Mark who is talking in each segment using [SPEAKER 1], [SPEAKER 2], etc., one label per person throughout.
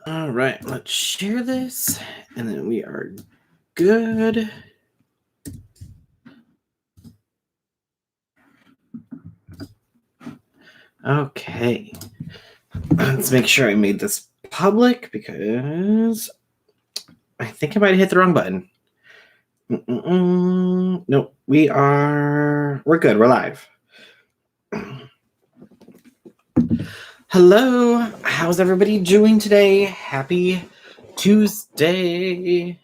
[SPEAKER 1] All right, let's share this, and then we are good. Okay, let's make sure I made this public because I think I might have hit the wrong button. Nope, we're good, we're live. Hello, how's everybody doing today? Happy Tuesday.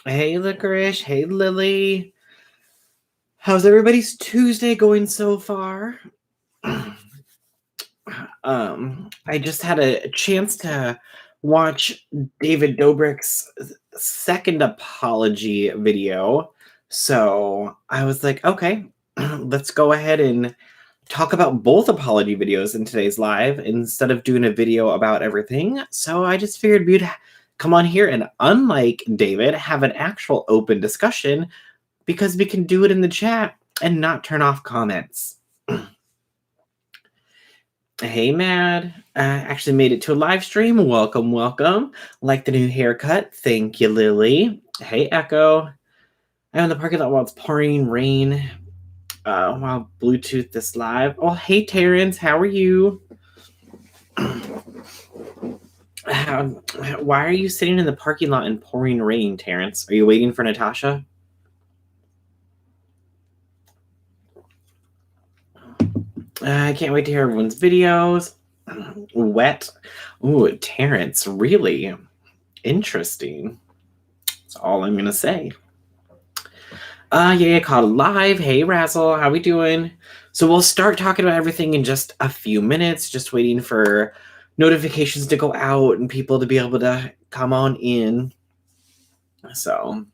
[SPEAKER 1] Hey, Licorice. Hey, Lily. How's everybody's Tuesday going so far? I just had a chance to watch David Dobriks' second apology video. So I was like, okay, let's go ahead and talk about both apology videos in today's live instead of doing a video about everything. So I just figured we'd come on here and, unlike David, have an actual open discussion because we can do it in the chat and not turn off comments. Hey, Mad. Actually made it to a live stream. Welcome, welcome. Like the new haircut. Thank you, Lily. Hey, Echo. I'm in the parking lot while it's pouring rain. While Bluetooth this live. Oh, hey, Terrence. How are you? Why are you sitting in the parking lot in pouring rain, Terrence? Are you waiting for Natasha? I can't wait to hear everyone's videos. Wet. Ooh, Terrence, really interesting. That's all I'm gonna say. Yeah, caught live. Hey, Razzle, how we doing? So we'll start talking about everything in just a few minutes. Just waiting for notifications to go out and people to be able to come on in. So,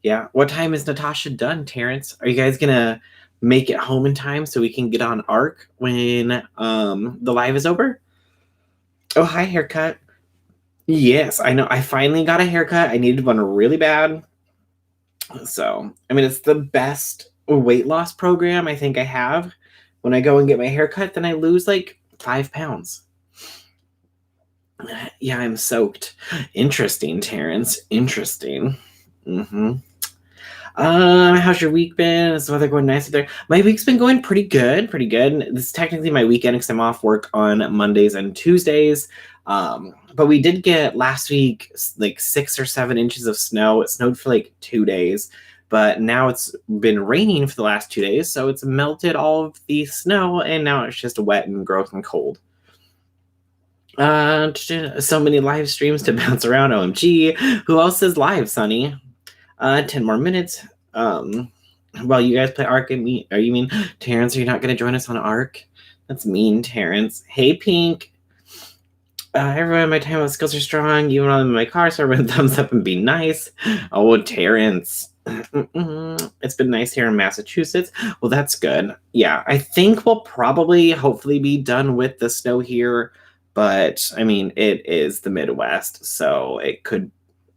[SPEAKER 1] yeah. What time is Natasha done, Terrence? Are you guys gonna make it home in time so we can get on ARC when the live is over? Oh, hi, haircut. Yes, I know. I finally got a haircut. I needed one really bad. So, I mean, it's the best weight loss program I think I have. When I go and get my haircut, then I lose like 5 pounds. Yeah, I'm soaked. Interesting, Terrence. Interesting. How's your week been? Is the weather going nice out there? My week's been going pretty good, pretty good. This is technically my weekend because I'm off work on Mondays and Tuesdays. But we did get last week like 6 or 7 inches of snow. It snowed for like 2 days, but now it's been raining for the last 2 days, so it's melted all of the snow, and now it's just wet and gross and cold. So many live streams to bounce around. OMG. Who else is live, Sunny? 10 more minutes. While you guys play ARC, are you mean, Terrence, are you not going to join us on ARC? That's mean, Terrence. Hey, Pink. Everyone, my time skills are strong. Even when I'm in my car, so everyone thumbs up and be nice. Oh, Terrence. It's been nice here in Massachusetts. Well, that's good. Yeah, I think we'll probably, hopefully, be done with the snow here. But, I mean, it is the Midwest, so it could,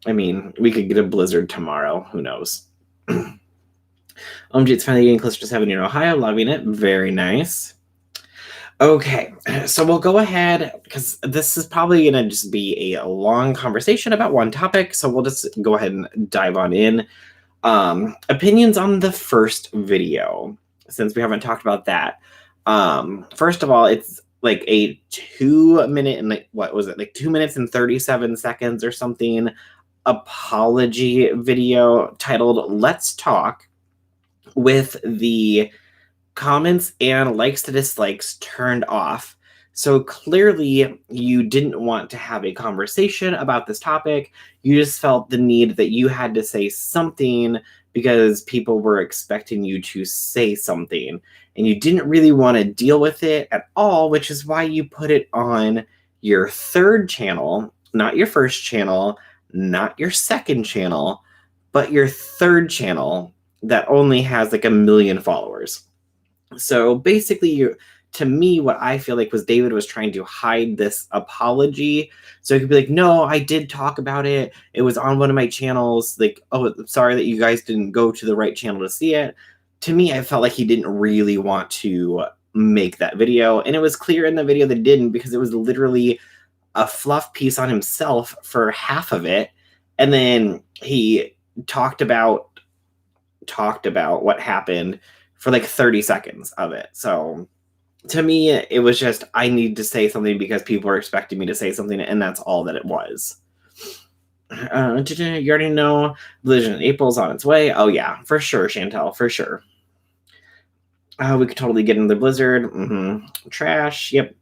[SPEAKER 1] I mean, we could get a blizzard tomorrow. Who knows? OMG, it's finally getting closer to 7 in Ohio. Loving it. Very nice. Okay, so we'll go ahead, because this is probably going to just be a long conversation about one topic, so we'll just go ahead and dive on in. Opinions on the first video, since we haven't talked about that. First of all, it's like a 2 minute and like, what was it, like 2 minutes and 37 seconds or something apology video titled Let's Talk, with the comments and likes to dislikes turned off. So clearly you didn't want to have a conversation about this topic. You just felt the need that you had to say something because people were expecting you to say something, and you didn't really want to deal with it at all, which is why you put it on your third channel, not your first channel, not your second channel, but your third channel that only has like 1 million followers. So basically, to me, what I feel like was David was trying to hide this apology. So he could be like, no, I did talk about it. It was on one of my channels. Like, oh, sorry that you guys didn't go to the right channel to see it. To me, I felt like he didn't really want to make that video. And it was clear in the video that he didn't, because it was literally a fluff piece on himself for half of it, and then he talked about what happened for like 30 seconds of it. So to me, it was just, I need to say something because people are expecting me to say something, and that's all that it was. You already know Blizzard April's on its way. Oh yeah, for sure, Chantel, for sure. We could totally get into the blizzard. Trash. Yep.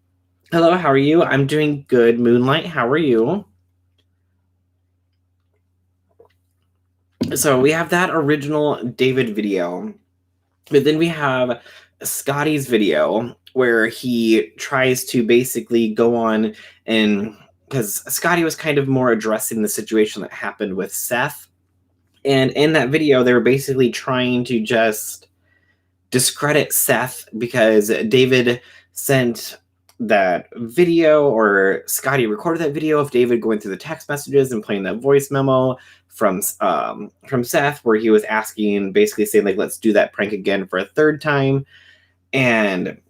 [SPEAKER 1] Hello, how are you? I'm doing good. Moonlight, how are you? So we have that original David video, but then we have Scotty's video where he tries to basically go on, and because Scotty was kind of more addressing the situation that happened with Seth. And in that video, they were basically trying to just discredit Seth because David sent that video, or Scotty recorded that video of David going through the text messages and playing that voice memo from Seth, where he was asking, basically saying like, let's do that prank again for a third time. And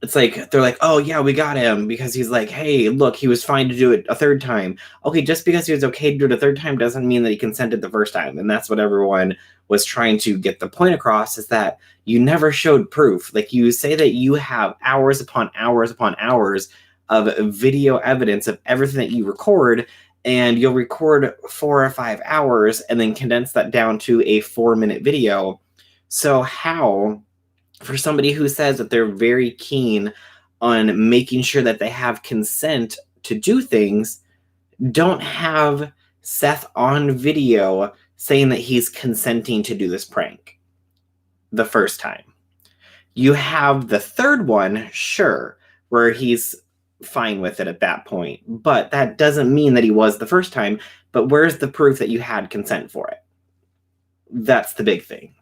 [SPEAKER 1] it's like, they're like, oh yeah, we got him, because he's like, hey, look, he was fine to do it a third time. Okay, just because he was okay to do it a third time doesn't mean that he consented the first time. And that's what everyone was trying to get the point across, is that you never showed proof. Like, you say that you have hours upon hours upon hours of video evidence of everything that you record, and you'll record 4 or 5 hours and then condense that down to a 4-minute video. So how, for somebody who says that they're very keen on making sure that they have consent to do things, don't have Seth on video saying that he's consenting to do this prank the first time? You have the third one, sure, where he's fine with it at that point, but that doesn't mean that he was the first time. But where's the proof that you had consent for it? That's the big thing.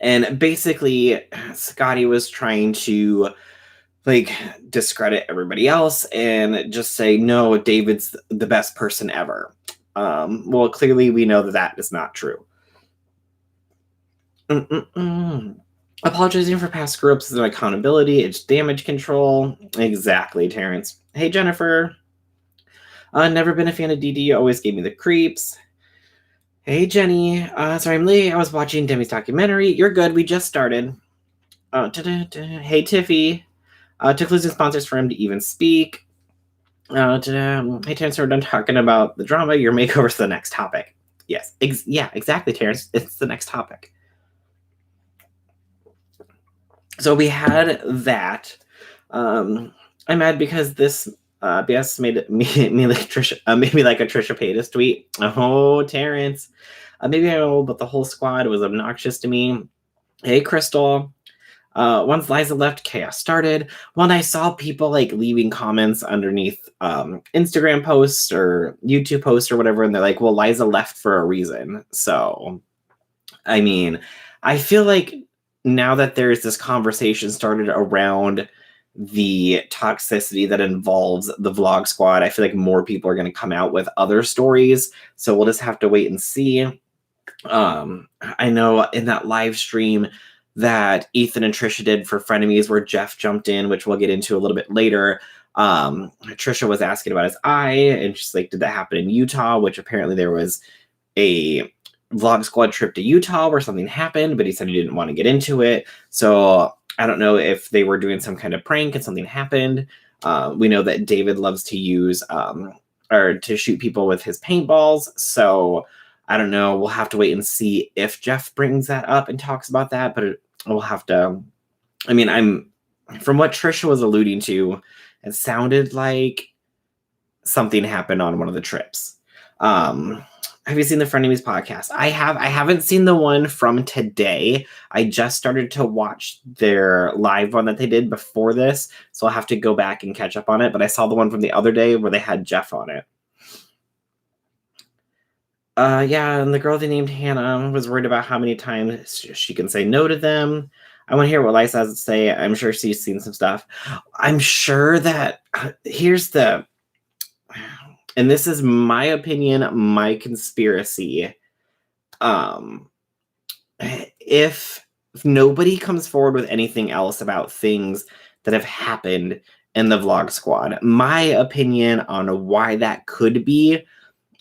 [SPEAKER 1] And basically, Scotty was trying to like discredit everybody else and just say, no, David's the best person ever. Well, clearly we know that that is not true. Apologizing for past screw-ups is an accountability. It's damage control. Exactly, Terrence. Hey, Jennifer. Never been a fan of DD. Always gave me the creeps. Hey, Jenny. Sorry, I'm late. I was watching Demi's documentary. You're good. We just started. Hey, Tiffy. Took losing sponsors for him to even speak. Hey, Terrence, we're done talking about the drama. Your makeover's the next topic. Yes. Yeah, exactly, Terrence. It's the next topic. So we had that. I'm mad because this BS made me like Trisha, maybe like a Trisha Paytas tweet. Oh, Terrence. Maybe I know, but the whole squad was obnoxious to me. Hey, Crystal. Once Liza left, chaos started. When I saw people like leaving comments underneath Instagram posts or YouTube posts or whatever, and they're like, well, Liza left for a reason. So, I mean, I feel like now that there's this conversation started around the toxicity that involves the vlog squad, I feel like more people are going to come out with other stories. So we'll just have to wait and see. I know in that live stream that Ethan and Trisha did for Frenemies, where Jeff jumped in, which we'll get into a little bit later. Trisha was asking about his eye, and she's like, did that happen in Utah? Which apparently there was a vlog squad trip to Utah where something happened, but he said he didn't want to get into it. So I don't know if they were doing some kind of prank and something happened. We know that David loves to use or to shoot people with his paintballs. So I don't know. We'll have to wait and see if Jeff brings that up and talks about that. But we'll have to. I mean, from what Trisha was alluding to, it sounded like something happened on one of the trips. Have you seen the Frenemies podcast? I have. I haven't seen the one from today. I just started to watch their live one that they did before this, so I'll have to go back and catch up on it. But I saw the one from the other day where they had Jeff on it. Yeah, and the girl they named Hannah was worried about how many times she can say no to them. I want to hear what Liza has to say. I'm sure she's seen some stuff. I'm sure that here's the, and this is my opinion, my conspiracy. If nobody comes forward with anything else about things that have happened in the vlog squad. My opinion on why that could be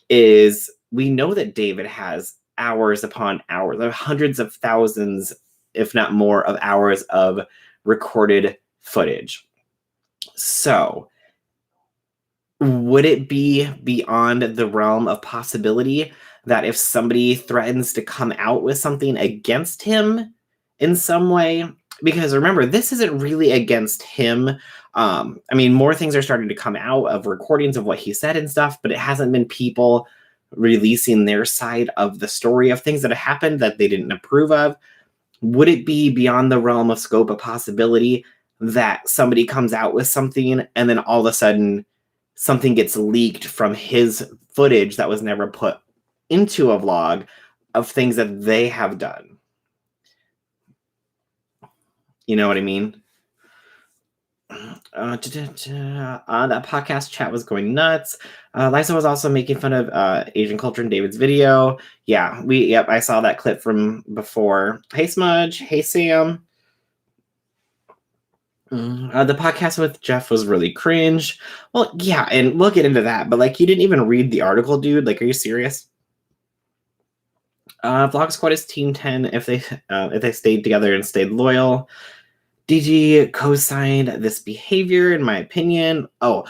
[SPEAKER 1] is we know that David has hours upon hours, hundreds of thousands, if not more, of hours of recorded footage. So would it be beyond the realm of possibility that if somebody threatens to come out with something against him in some way, because remember, this isn't really against him. I mean, more things are starting to come out of recordings of what he said and stuff, but it hasn't been people releasing their side of the story of things that have happened that they didn't approve of. Would it be beyond the realm of scope of possibility that somebody comes out with something and then all of a sudden something gets leaked from his footage that was never put into a vlog of things that they have done? You know what I mean? That podcast chat was going nuts. Liza was also making fun of Asian culture in David's video. Yeah, I saw that clip from before. Hey Smudge, hey Sam. The podcast with Jeff was really cringe. Well, yeah, and we'll get into that, but like, you didn't even read the article, dude. Like, are you serious? Vlog Squad is Team 10 if they stayed together and stayed loyal. DG co-signed this behavior, in my opinion. Oh,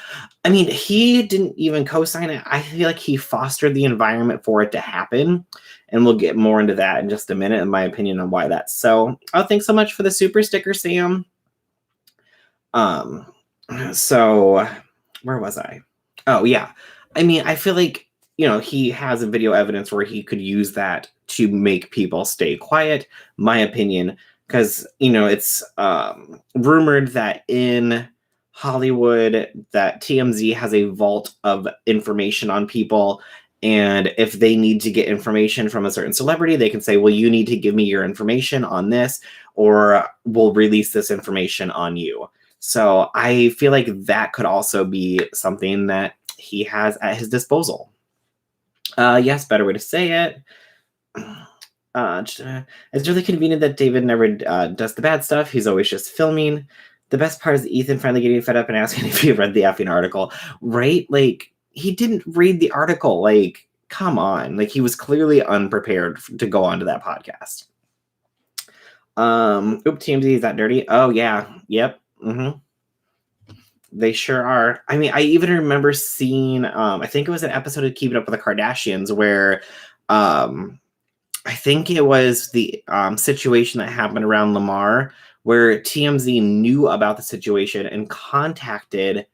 [SPEAKER 1] I mean, he didn't even co-sign it. I feel like he fostered the environment for it to happen. And we'll get more into that in just a minute, in my opinion, on why that's so. Oh, thanks so much for the super sticker, Sam. So where was I? Oh, yeah. I mean, I feel like, he has a video evidence where he could use that to make people stay quiet, my opinion. Because, it's rumored that in Hollywood that TMZ has a vault of information on people. And if they need to get information from a certain celebrity, they can say, well, you need to give me your information on this, or we'll release this information on you. So I feel like that could also be something that he has at his disposal. Yes, better way to say it. It's really convenient that David never does the bad stuff. He's always just filming. The best part is Ethan finally getting fed up and asking if he read the effing article. Right? Like, he didn't read the article. Like, come on. Like, he was clearly unprepared to go onto that podcast. TMZ, is that dirty? Oh, yeah. Yep. Mm-hmm. They sure are. I mean, I even remember seeing, I think it was an episode of Keeping Up with the Kardashians where, I think it was the situation that happened around Lamar, where TMZ knew about the situation and contacted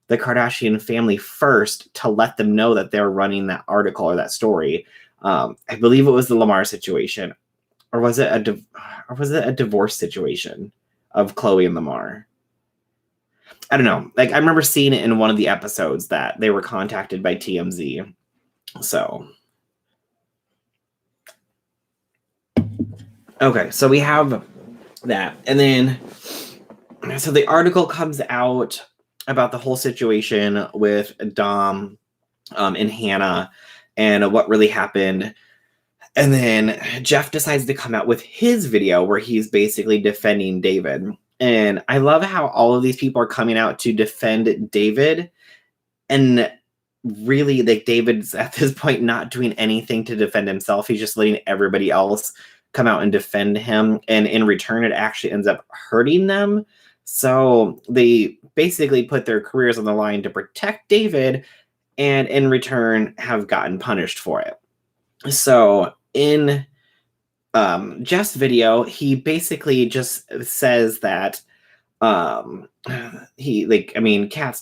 [SPEAKER 1] the Kardashian family first to let them know that they're running that article or that story. I believe it was the Lamar situation, or was it a divorce situation of Khloe and Lamar? I don't know. Like, I remember seeing it in one of the episodes that they were contacted by TMZ. So. Okay, so we have that. And then, so the article comes out about the whole situation with Dom and Hannah and what really happened. And then Jeff decides to come out with his video where he's basically defending David. And I love how all of these people are coming out to defend David. And really, like, David's at this point not doing anything to defend himself. He's just letting everybody else come out and defend him, and in return it actually ends up hurting them. So they basically put their careers on the line to protect David, and in return have gotten punished for it. So in Jeff's video, he basically just says that Kat's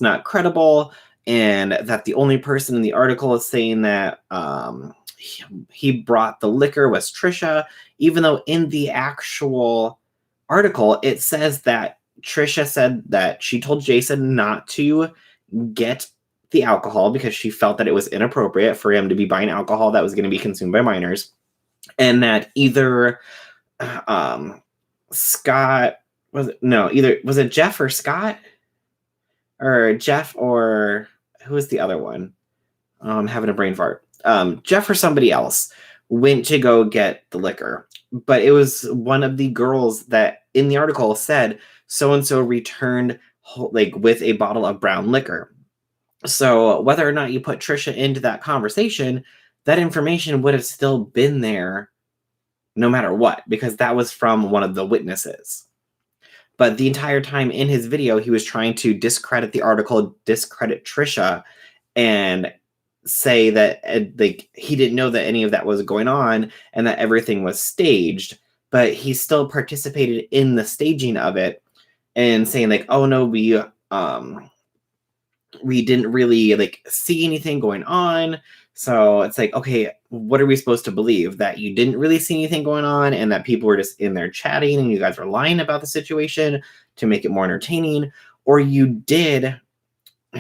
[SPEAKER 1] not credible, and that the only person in the article is saying that he brought the liquor was Trisha, even though in the actual article it says that Trisha said that she told Jason not to get the alcohol because she felt that it was inappropriate for him to be buying alcohol that was going to be consumed by minors, and that either Scott was it Jeff or Scott, or Jeff, or who was the other one? I'm having a brain fart. Jeff or somebody else went to go get the liquor, but it was one of the girls that in the article said so-and-so returned like with a bottle of brown liquor. So whether or not you put Trisha into that conversation, that information would have still been there no matter what, because that was from one of the witnesses. But the entire time in his video, he was trying to discredit the article, discredit Trisha, and say that like he didn't know that any of that was going on and that everything was staged. But he still participated in the staging of it and saying like, "Oh no, we didn't really like see anything going on." So it's like, okay, what are we supposed to believe? That you didn't really see anything going on and that people were just in there chatting and you guys were lying about the situation to make it more entertaining, or you did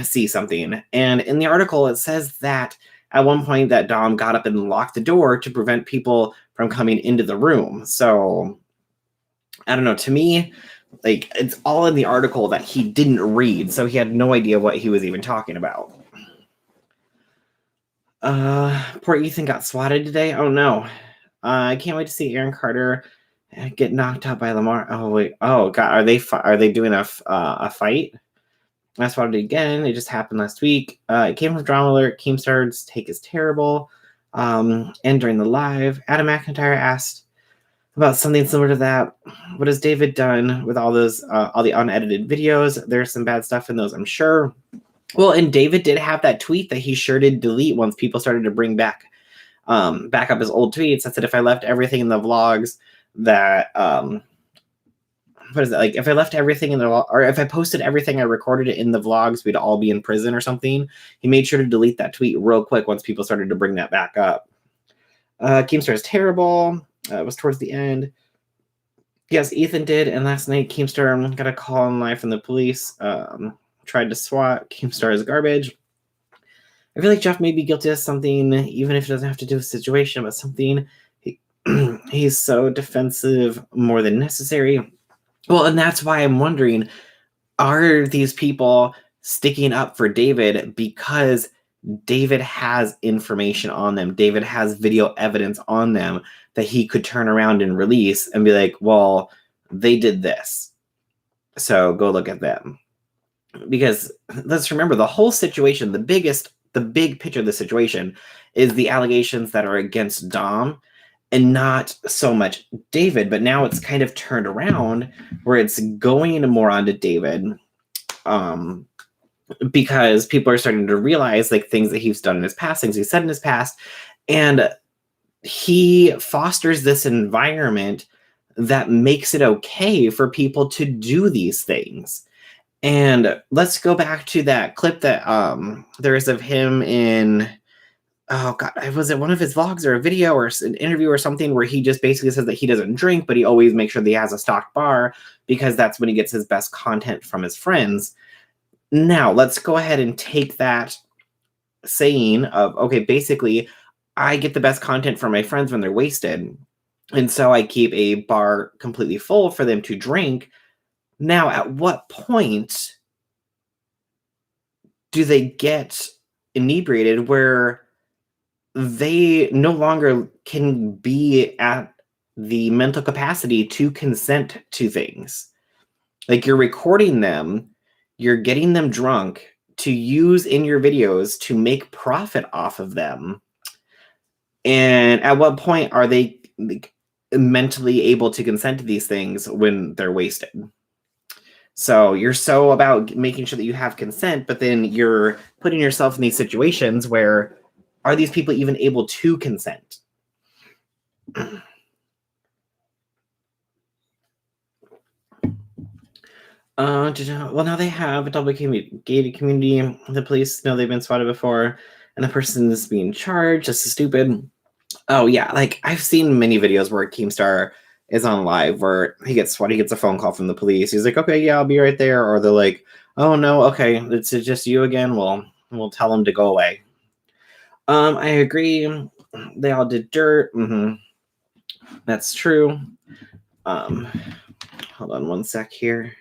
[SPEAKER 1] see something? And in the article, it says that at one point that Dom got up and locked the door to prevent people from coming into the room. So I don't know. To me, like it's all in the article that he didn't read, so he had no idea what he was even talking about. Poor Ethan got swatted today. Oh no. I can't wait to see Aaron Carter get knocked out by Lamar. Oh wait. Oh god, are they doing a fight? I spotted it again. It just happened last week. It came from Drama Alert. Keemstar's take is terrible. And during the live, Adam McIntyre asked about something similar to that. What has David done with all the unedited videos? There's some bad stuff in those, I'm sure. Well, and David did have that tweet that he sure did delete once people started to bring back up his old tweets. That said, if I left everything in the vlogs that what is it, like if I left everything in the, or if I posted everything I recorded it in the vlogs, we'd all be in prison or something. He made sure to delete that tweet real quick once people started to bring that back up. Keemstar is terrible. It was towards the end. Yes, Ethan did, and last night Keemstar got a call in live from the police. Tried to swat. Keemstar is garbage. I feel like Jeff may be guilty of something, even if it doesn't have to do with the situation, but something. He's so defensive more than necessary. Well, and that's why I'm wondering, are these people sticking up for David because David has information on them? David has video evidence on them that he could turn around and release and be like, well, they did this, so go look at them. Because let's remember, the whole situation, the big picture of the situation is the allegations that are against Dom and not so much David. But now it's kind of turned around where it's going more onto David, because people are starting to realize like things that he's done in his past, things he said in his past, and he fosters this environment that makes it okay for people to do these things. And let's go back to that clip that there is of him in, oh god, was it one of his vlogs or a video or an interview or something where he just basically says that he doesn't drink, but he always makes sure that he has a stocked bar because that's when he gets his best content from his friends. Now, let's go ahead and take that saying of, okay, basically, I get the best content from my friends when they're wasted, and so I keep a bar completely full for them to drink. Now, at what point do they get inebriated where they no longer can be at the mental capacity to consent to things? Like, you're recording them, you're getting them drunk to use in your videos to make profit off of them. And at what point are they like, mentally able to consent to these things when they're wasted? So you're so about making sure that you have consent, but then you're putting yourself in these situations where are these people even able to consent? Well, now they have a double gated community. The police know they've been spotted before, and the person is being charged. This is stupid. Oh yeah, like I've seen many videos where Keemstar is on live where he gets a phone call from the police. He's like, okay, yeah, I'll be right there. Or they're like, oh no, okay, it's just you again. We'll tell him to go away. I agree. They all did dirt. That's true. Hold on one sec here.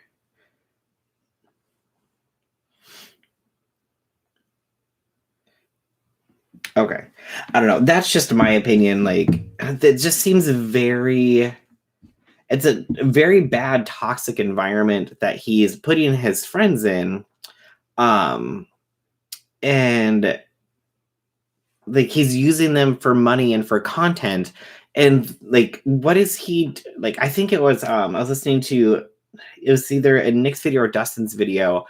[SPEAKER 1] Okay. I don't know. That's just my opinion. Like, it just seems very it's a very bad toxic environment that he's putting his friends in. And like he's using them for money and for content. And like, what is he like? I think it was I was listening to, it was either a Nick's video or Dustin's video,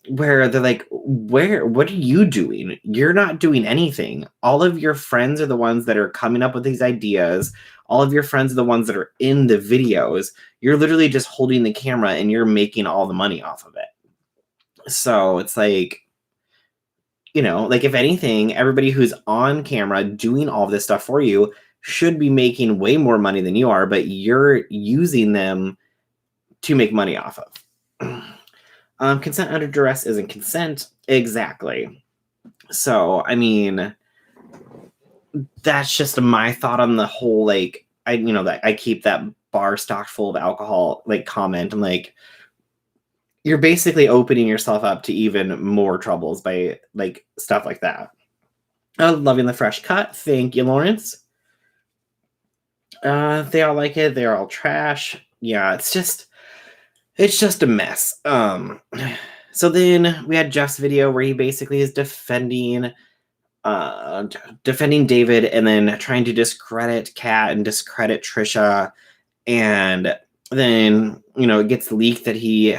[SPEAKER 1] where they're like, what are you doing? You're not doing anything. All of your friends are the ones that are coming up with these ideas. All of your friends are the ones that are in the videos. You're literally just holding the camera and you're making all the money off of it. So it's like, you know, like if anything, everybody who's on camera doing all this stuff for you should be making way more money than you are, but you're using them to make money off of. Consent under duress isn't consent. Exactly. So, I mean, that's just my thought on the whole, like, that I keep that bar stocked full of alcohol, like, comment. I'm like, you're basically opening yourself up to even more troubles by, like, stuff like that. Loving the fresh cut. Thank you, Lawrence. They all like it. They're all trash. Yeah, it's just a mess. So then we had Jeff's video where he basically is defending David and then trying to discredit Kat and discredit Trisha. And then, it gets leaked that he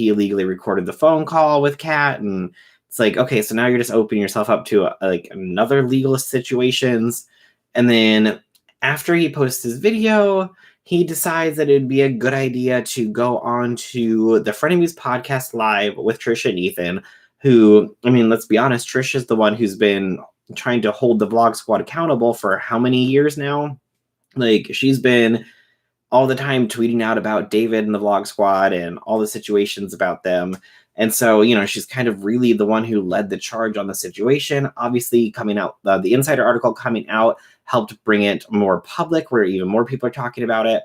[SPEAKER 1] illegally recorded the phone call with Kat. And it's like, okay, so now you're just opening yourself up to like another legal situations. And then after he posts his video, he decides that it'd be a good idea to go on to the Frenemies podcast live with Trisha and Ethan, who, I mean, let's be honest, Trisha's the one who's been trying to hold the Vlog Squad accountable for how many years now? Like, she's been all the time tweeting out about David and the Vlog Squad and all the situations about them. And so, she's kind of really the one who led the charge on the situation. Obviously, coming out, the Insider article coming out helped bring it more public, where even more people are talking about it.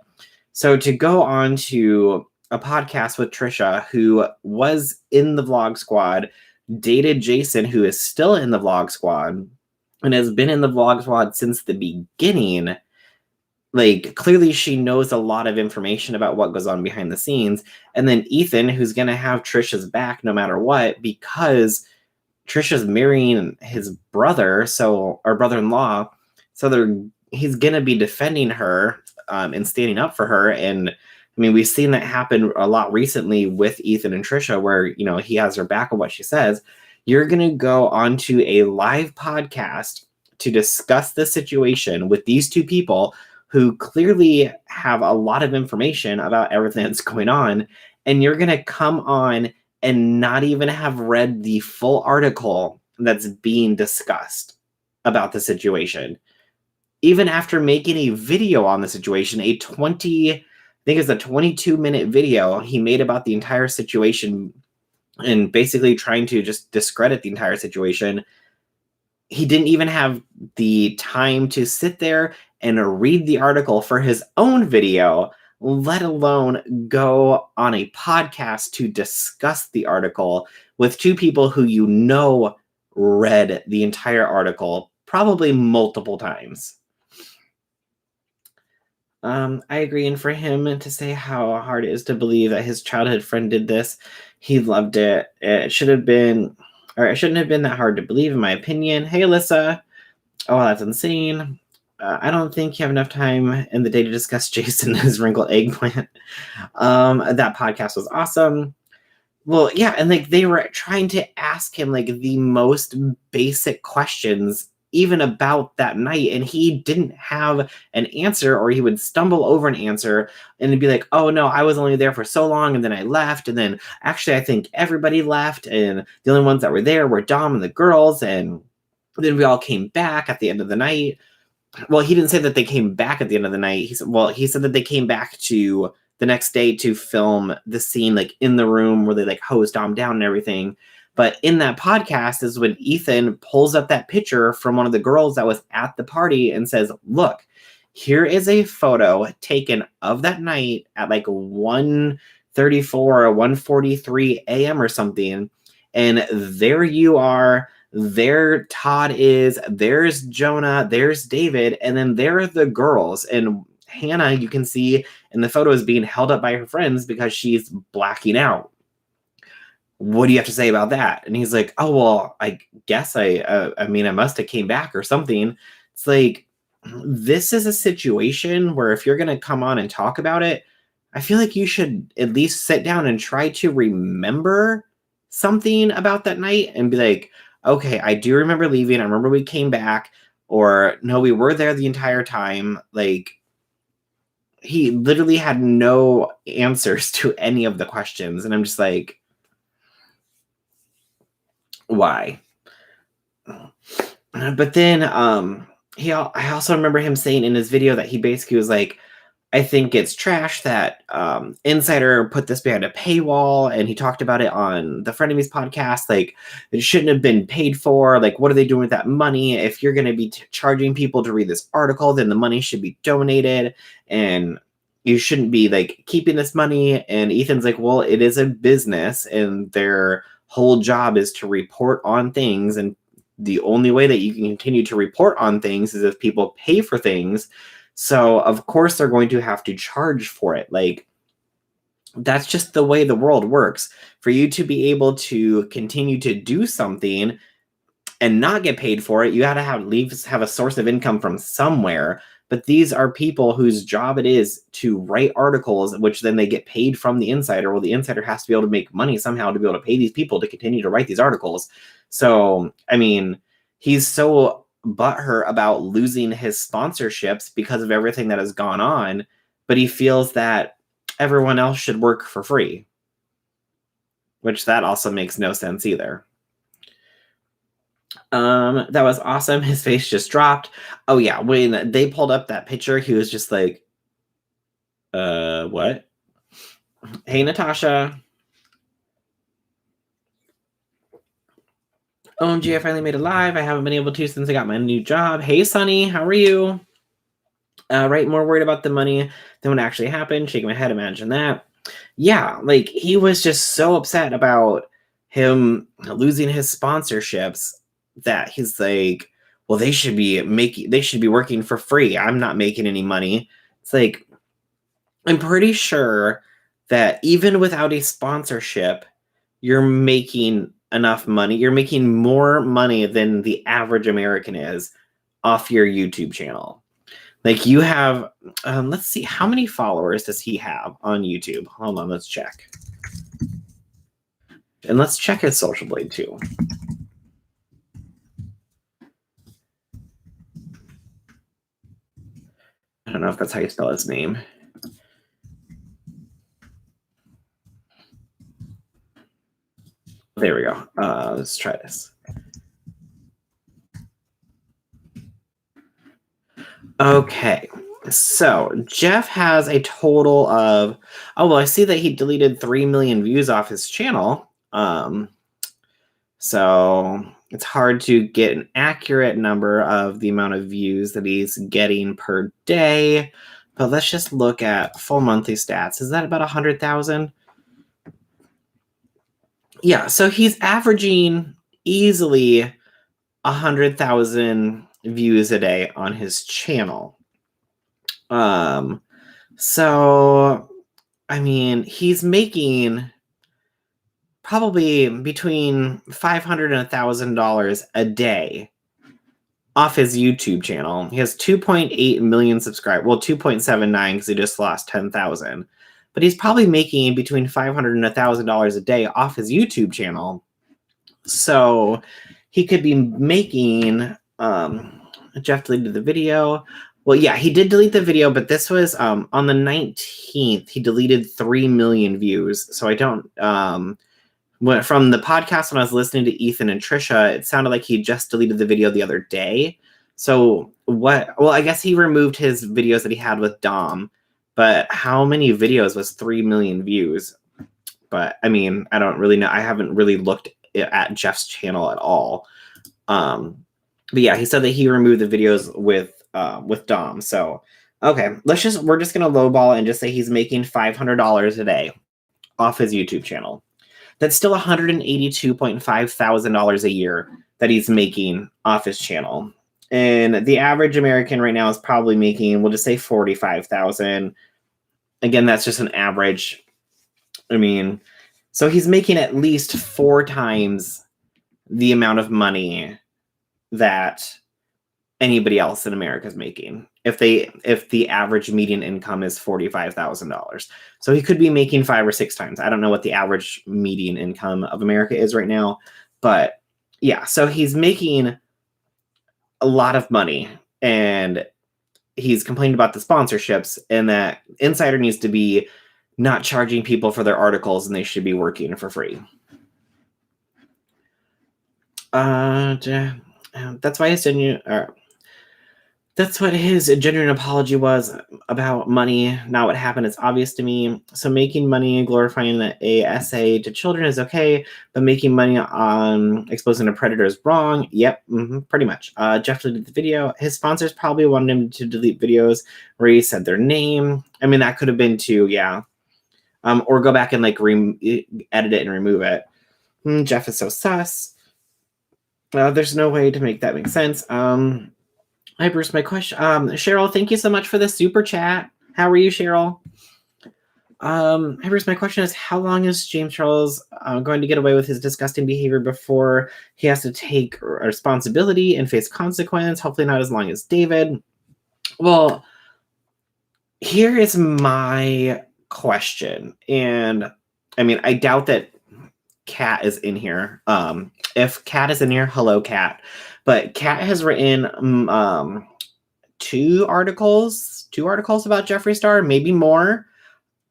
[SPEAKER 1] So to go on to a podcast with Trisha, who was in the Vlog Squad, dated Jason, who is still in the Vlog Squad, and has been in the Vlog Squad since the beginning, like, clearly she knows a lot of information about what goes on behind the scenes. And then Ethan, who's going to have Trisha's back no matter what, because Trisha's marrying his brother, or brother-in-law, so he's going to be defending her and standing up for her. And I mean, we've seen that happen a lot recently with Ethan and Trisha, where, he has her back on what she says. You're going to go onto a live podcast to discuss the situation with these two people who clearly have a lot of information about everything that's going on, and you're going to come on and not even have read the full article that's being discussed about the situation. Even after making a video on the situation, I think it's a 22-minute video he made about the entire situation and basically trying to just discredit the entire situation, he didn't even have the time to sit there and read the article for his own video, let alone go on a podcast to discuss the article with two people who read the entire article probably multiple times. I agree, and for him to say how hard it is to believe that his childhood friend did this, he loved it. It shouldn't have been that hard to believe, in my opinion. Hey, Alyssa. Oh, that's insane. I don't think you have enough time in the day to discuss Jason and his wrinkled eggplant. That podcast was awesome. Well, yeah, and like they were trying to ask him like the most basic questions even about that night, and he didn't have an answer, or he would stumble over an answer and it'd be like, oh no, I was only there for so long and then I left, and then actually I think everybody left and the only ones that were there were Dom and the girls, and then we all came back at the end of the night. Well, he didn't say that they came back at the end of the night. He said that they came back to the next day to film the scene, like in the room where they like hose Dom down and everything. But in that podcast is when Ethan pulls up that picture from one of the girls that was at the party and says, look, here is a photo taken of that night at like 1:34 or 1:43 a.m. or something. And there you are. There Todd is. There's Jonah. There's David. And then there are the girls. And Hannah, you can see in the photos, being held up by her friends because she's blacking out. What do you have to say about that? And he's like, oh, well, I guess I must have came back or something. It's like, this is a situation where if you're going to come on and talk about it, I feel like you should at least sit down and try to remember something about that night and be like, okay, I do remember leaving. I remember we came back, or no, we were there the entire time. Like, he literally had no answers to any of the questions. And I'm just like, why? But then I also remember him saying in his video that he basically was like, I think it's trash that Insider put this behind a paywall, and he talked about it on the Frenemies podcast. Like, it shouldn't have been paid for. Like, what are they doing with that money? If you're going to be charging people to read this article, then the money should be donated, and you shouldn't be like keeping this money. And Ethan's like, well, it is a business, and their whole job is to report on things, and the only way that you can continue to report on things is if people pay for things. So, of course, they're going to have to charge for it. Like, that's just the way the world works. For you to be able to continue to do something and not get paid for it, you got to have a source of income from somewhere. But these are people whose job it is to write articles, which then they get paid from the Insider. Well, the Insider has to be able to make money somehow to be able to pay these people to continue to write these articles. So, I mean, he's so butthurt about losing his sponsorships because of everything that has gone on, but he feels that everyone else should work for free, which that also makes no sense either. That was awesome. His face just dropped. Oh yeah, when they pulled up that picture, he was just like, what? Hey, Natasha. OMG, I finally made it live. I haven't been able to since I got my new job. Hey, Sunny, how are you? Right, more worried about the money than what actually happened. Shaking my head, imagine that. Yeah, like, he was just so upset about him losing his sponsorships that he's like, well, they should be working for free. I'm not making any money. It's like, I'm pretty sure that even without a sponsorship, you're making enough money. You're making more money than the average American is off your YouTube channel. Like, you have, let's see, how many followers does he have on YouTube? Hold on, let's check. And let's check his Social Blade too. I don't know if that's how you spell his name. There we go. Let's try this. Okay, so Jeff has a total of, oh, well, I see that he deleted 3 million views off his channel. So it's hard to get an accurate number of the amount of views that he's getting per day. But let's just look at full monthly stats. Is that about 100,000? Yeah, so he's averaging easily 100,000 views a day on his channel. So, I mean, he's making probably between $500 and $1,000 a day off his YouTube channel. He has 2.8 million subscribers. Well, 2.79 because he just lost 10,000. But he's probably making between $500 and $1,000 a day off his YouTube channel. So he could be making, Jeff deleted the video. Well, yeah, he did delete the video, but this was on the 19th. He deleted 3 million views. So I don't, from the podcast when I was listening to Ethan and Trisha, it sounded like he just deleted the video the other day. So what, well, I guess he removed his videos that he had with Dom, but how many videos was 3 million views? But I mean, I don't really know. I haven't really looked at Jeff's channel at all. But yeah, he said that he removed the videos with Dom. So, okay, we're just going to lowball and just say he's making $500 a day off his YouTube channel. That's still $182,500 a year that he's making off his channel. And the average American right now is probably making, we'll just say 45,000. Again, that's just an average. I mean, so he's making at least 4 times the amount of money that anybody else in America is making. If the average median income is $45,000. So he could be making 5 or 6 times. I don't know what the average median income of America is right now, but yeah, so he's making a lot of money, and he's complained about the sponsorships, and that Insider needs to be not charging people for their articles, and they should be working for free. That's why that's what his genuine apology was about money, not what happened. It's obvious to me. So making money and glorifying a essay to children is okay, but making money on exposing a predator is wrong. Yep, pretty much. Jeff deleted the video. His sponsors probably wanted him to delete videos where he said their name. I mean, that could have been too, yeah. Or go back and like edit it and remove it. Jeff is so sus. There's no way to make that make sense. Hi, Bruce. My question, Cheryl, thank you so much for the super chat. How are you, Cheryl? Hi, Bruce. My question is, how long is James Charles going to get away with his disgusting behavior before he has to take responsibility and face consequence? Hopefully not as long as David. Well, here is my question. And I mean, I doubt that Kat is in here. If Kat is in here, hello, Kat. But Kat has written 2 articles about Jeffree Star, maybe more.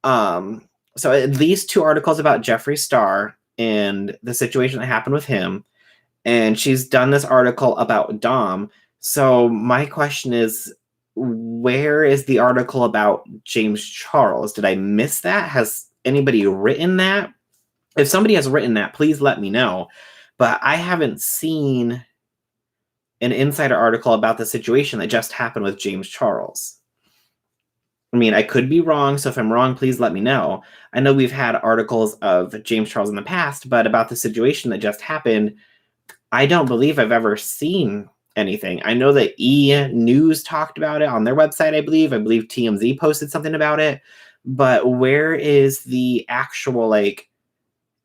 [SPEAKER 1] So at least 2 articles about Jeffree Star and the situation that happened with him. And she's done this article about Dom. So my question is, where is the article about James Charles? Did I miss that? Has anybody written that? If somebody has written that, please let me know. But I haven't seen an Insider article about the situation that just happened with James Charles. I mean, I could be wrong, so if I'm wrong, please let me know. I know we've had articles of James Charles in the past, but about the situation that just happened, I don't believe I've ever seen anything. I know that E! News talked about it on their website, I believe. I believe TMZ posted something about it. But where is the actual, like,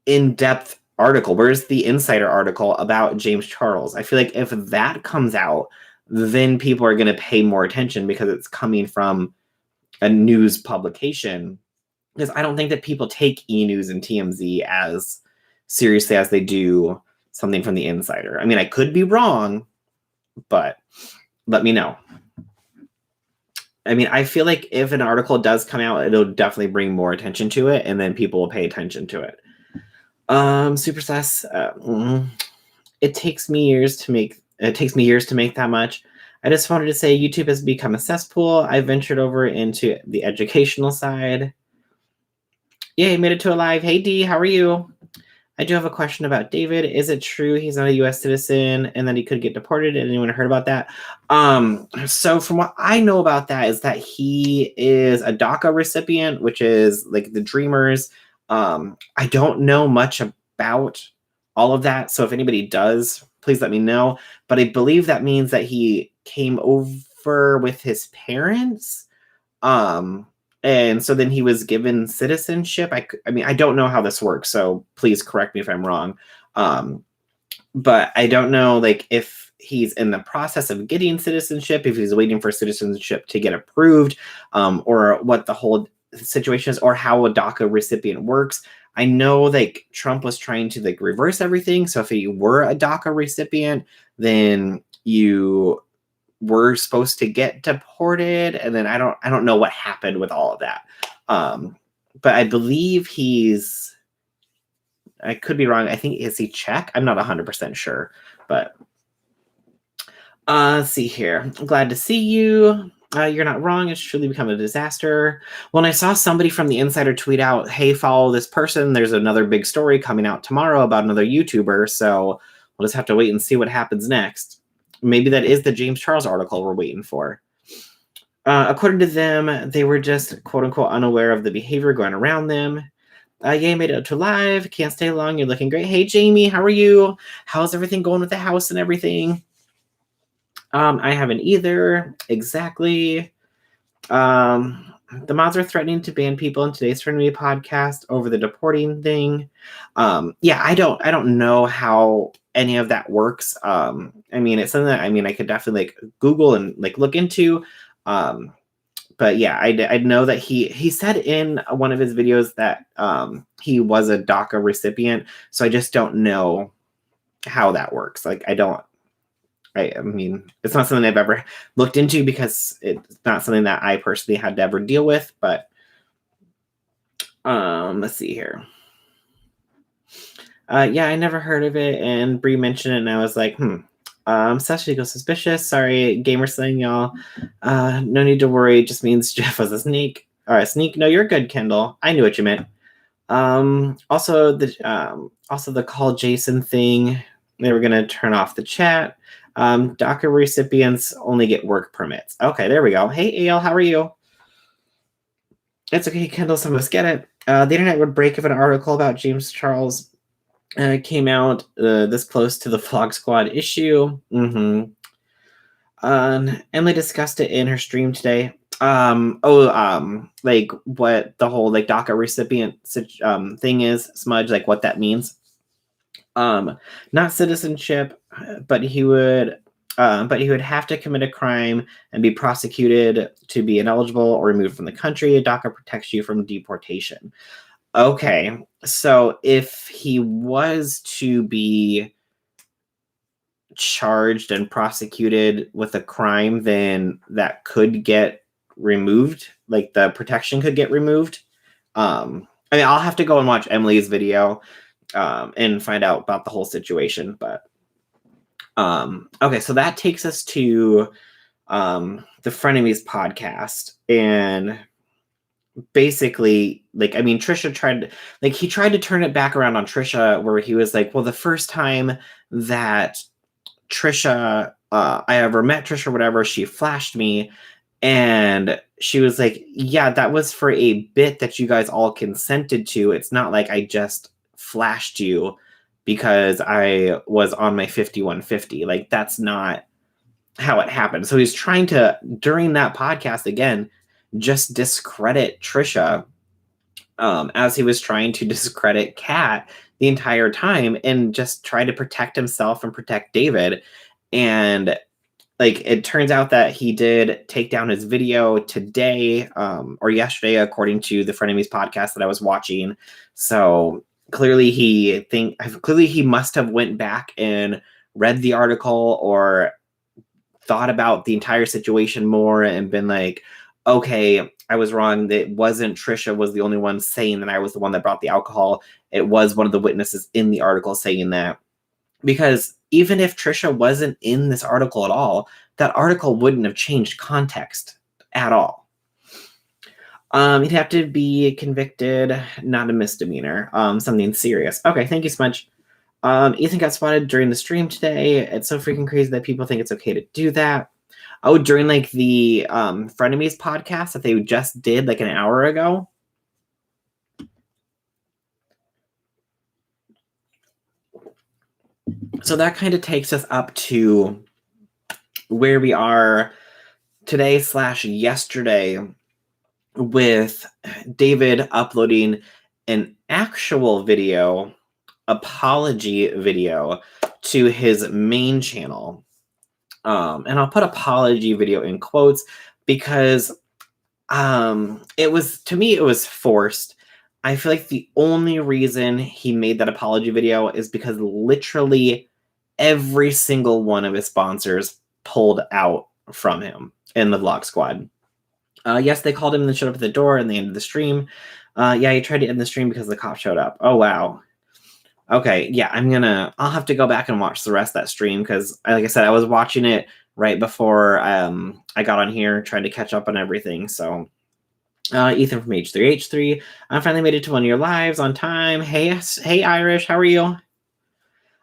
[SPEAKER 1] in-depth article? Where's the Insider article about James Charles? I feel like if that comes out, then people are going to pay more attention because it's coming from a news publication. Because I don't think that people take E! News and TMZ as seriously as they do something from the Insider. I mean, I could be wrong, but let me know. I mean, I feel like if an article does come out, it'll definitely bring more attention to it, and then people will pay attention to it. Super sus. It takes me years to make that much. I just wanted to say YouTube has become a cesspool. I ventured over into the educational side. Yay, made it to a live. Hey D, how are you? I do have a question about David. Is it true he's not a US citizen and that he could get deported? Anyone heard about that? So from what I know about that is that he is a DACA recipient, which is like the Dreamers. I don't know much about all of that. So if anybody does, please let me know. But I believe that means that he came over with his parents. And so then he was given citizenship. I mean, I don't know how this works, so please correct me if I'm wrong. But I don't know, like, if he's in the process of getting citizenship, if he's waiting for citizenship to get approved, or what the whole situation is, or how a DACA recipient works. I know, like, Trump was trying to, like, reverse everything. So if you were a DACA recipient, then you were supposed to get deported, and then I don't know what happened with all of that. But I believe I could be wrong. I think, is he Czech? I'm not 100% sure, but let's see here. I'm glad to see you. You're not wrong. It's truly become a disaster. When I saw somebody from the Insider tweet out, hey, follow this person, there's another big story coming out tomorrow about another YouTuber, so we'll just have to wait and see what happens next. Maybe that is the James Charles article we're waiting for. According to them, they were just, quote-unquote, unaware of the behavior going around them. Yay, made it to live. Can't stay long. You're looking great. Hey, Jamie, how are you? How's everything going with the house and everything? I haven't either. Exactly. The mods are threatening to ban people in today's Frenemy podcast over the deporting thing. Yeah, I don't know how any of that works. I mean, it's something that I could definitely like Google and like look into. But yeah, I know that he said in one of his videos that he was a DACA recipient. So I just don't know how that works. Like I mean, it's not something I've ever looked into because it's not something that I personally had to ever deal with. But let's see here. Yeah, I never heard of it, and Bree mentioned it, and I was like, Sashi goes suspicious. Sorry, gamer slaying y'all. No need to worry. It just means Jeff was a sneak. All right, sneak. No, you're good, Kendall. I knew what you meant. Also the call Jason thing. They were gonna turn off the chat. DACA recipients only get work permits. Okay, there we go. Hey, AL, how are you? It's okay, Kendall. Some of us get it. The internet would break if an article about James Charles came out this close to the Vlog Squad issue. Emily discussed it in her stream today. Like what the whole like DACA recipient thing is, Smudge, like what that means. Not citizenship, but he would have to commit a crime and be prosecuted to be ineligible or removed from the country. DACA protects you from deportation. Okay, so if he was to be charged and prosecuted with a crime, then that could get removed. Like the protection could get removed. I'll have to go and watch Emily's video and find out about the whole situation. But okay, so that takes us to the Frenemies podcast. And basically, Trisha tried to turn it back around on Trisha, where he was like, well, the first time that Trisha, I ever met Trisha or whatever, she flashed me. And she was like, yeah, that was for a bit that you guys all consented to. It's not like I just flashed you because I was on my 5150. Like, that's not how it happened. So he's trying to, during that podcast again, just discredit Trisha as he was trying to discredit Kat the entire time and just try to protect himself and protect David. And like, it turns out that he did take down his video today or yesterday, according to the Frenemies podcast that I was watching. So clearly he must have went back and read the article or thought about the entire situation more and been like, okay, I was wrong. It wasn't Trisha was the only one saying that I was the one that brought the alcohol. It was one of the witnesses in the article saying that. Because even if Trisha wasn't in this article at all, that article wouldn't have changed context at all. He'd have to be convicted, not a misdemeanor, something serious. Okay, thank you so much. Ethan got spotted during the stream today. It's so freaking crazy that people think it's okay to do that. Oh, during like the Frenemies podcast that they just did like an hour ago. So that kind of takes us up to where we are today / yesterday with David uploading an actual video, apology video, to his main channel. And I'll put apology video in quotes because it was forced. I feel like the only reason he made that apology video is because literally every single one of his sponsors pulled out from him in the Vlog Squad. Yes, they called him and showed up at the door and they ended the stream. Yeah, he tried to end the stream because the cop showed up. Oh, wow. Okay, yeah, I'll have to go back and watch the rest of that stream because, like I said, I was watching it right before I got on here, trying to catch up on everything. So, Ethan from H3H3, I finally made it to one of your lives on time. Hey, Irish, how are you?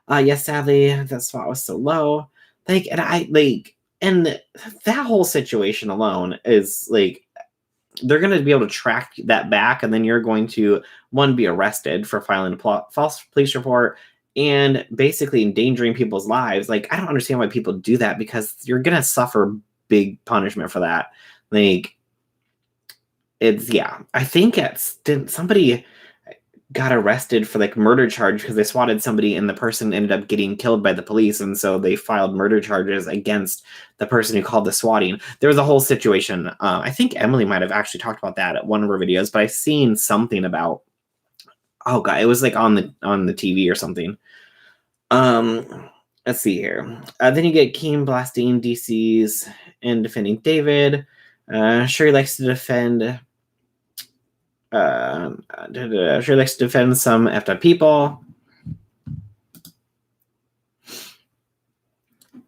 [SPEAKER 1] Yes, sadly, that spot was so low. And that whole situation alone is like, they're going to be able to track that back, and then you're going to, one, be arrested for filing a false police report, and basically endangering people's lives. Like, I don't understand why people do that, because you're gonna suffer big punishment for that. Like, it's, yeah. I think somebody got arrested for like murder charge because they swatted somebody and the person ended up getting killed by the police, and so they filed murder charges against the person who called the swatting. There was a whole situation. I think Emily might have actually talked about that at one of her videos, but I seen something about, oh god, it was like on the TV or something. Let's see here. Then you get Keem blasting DC's and defending David. Sure, he likes to defend. Sure likes to defend some effed up people.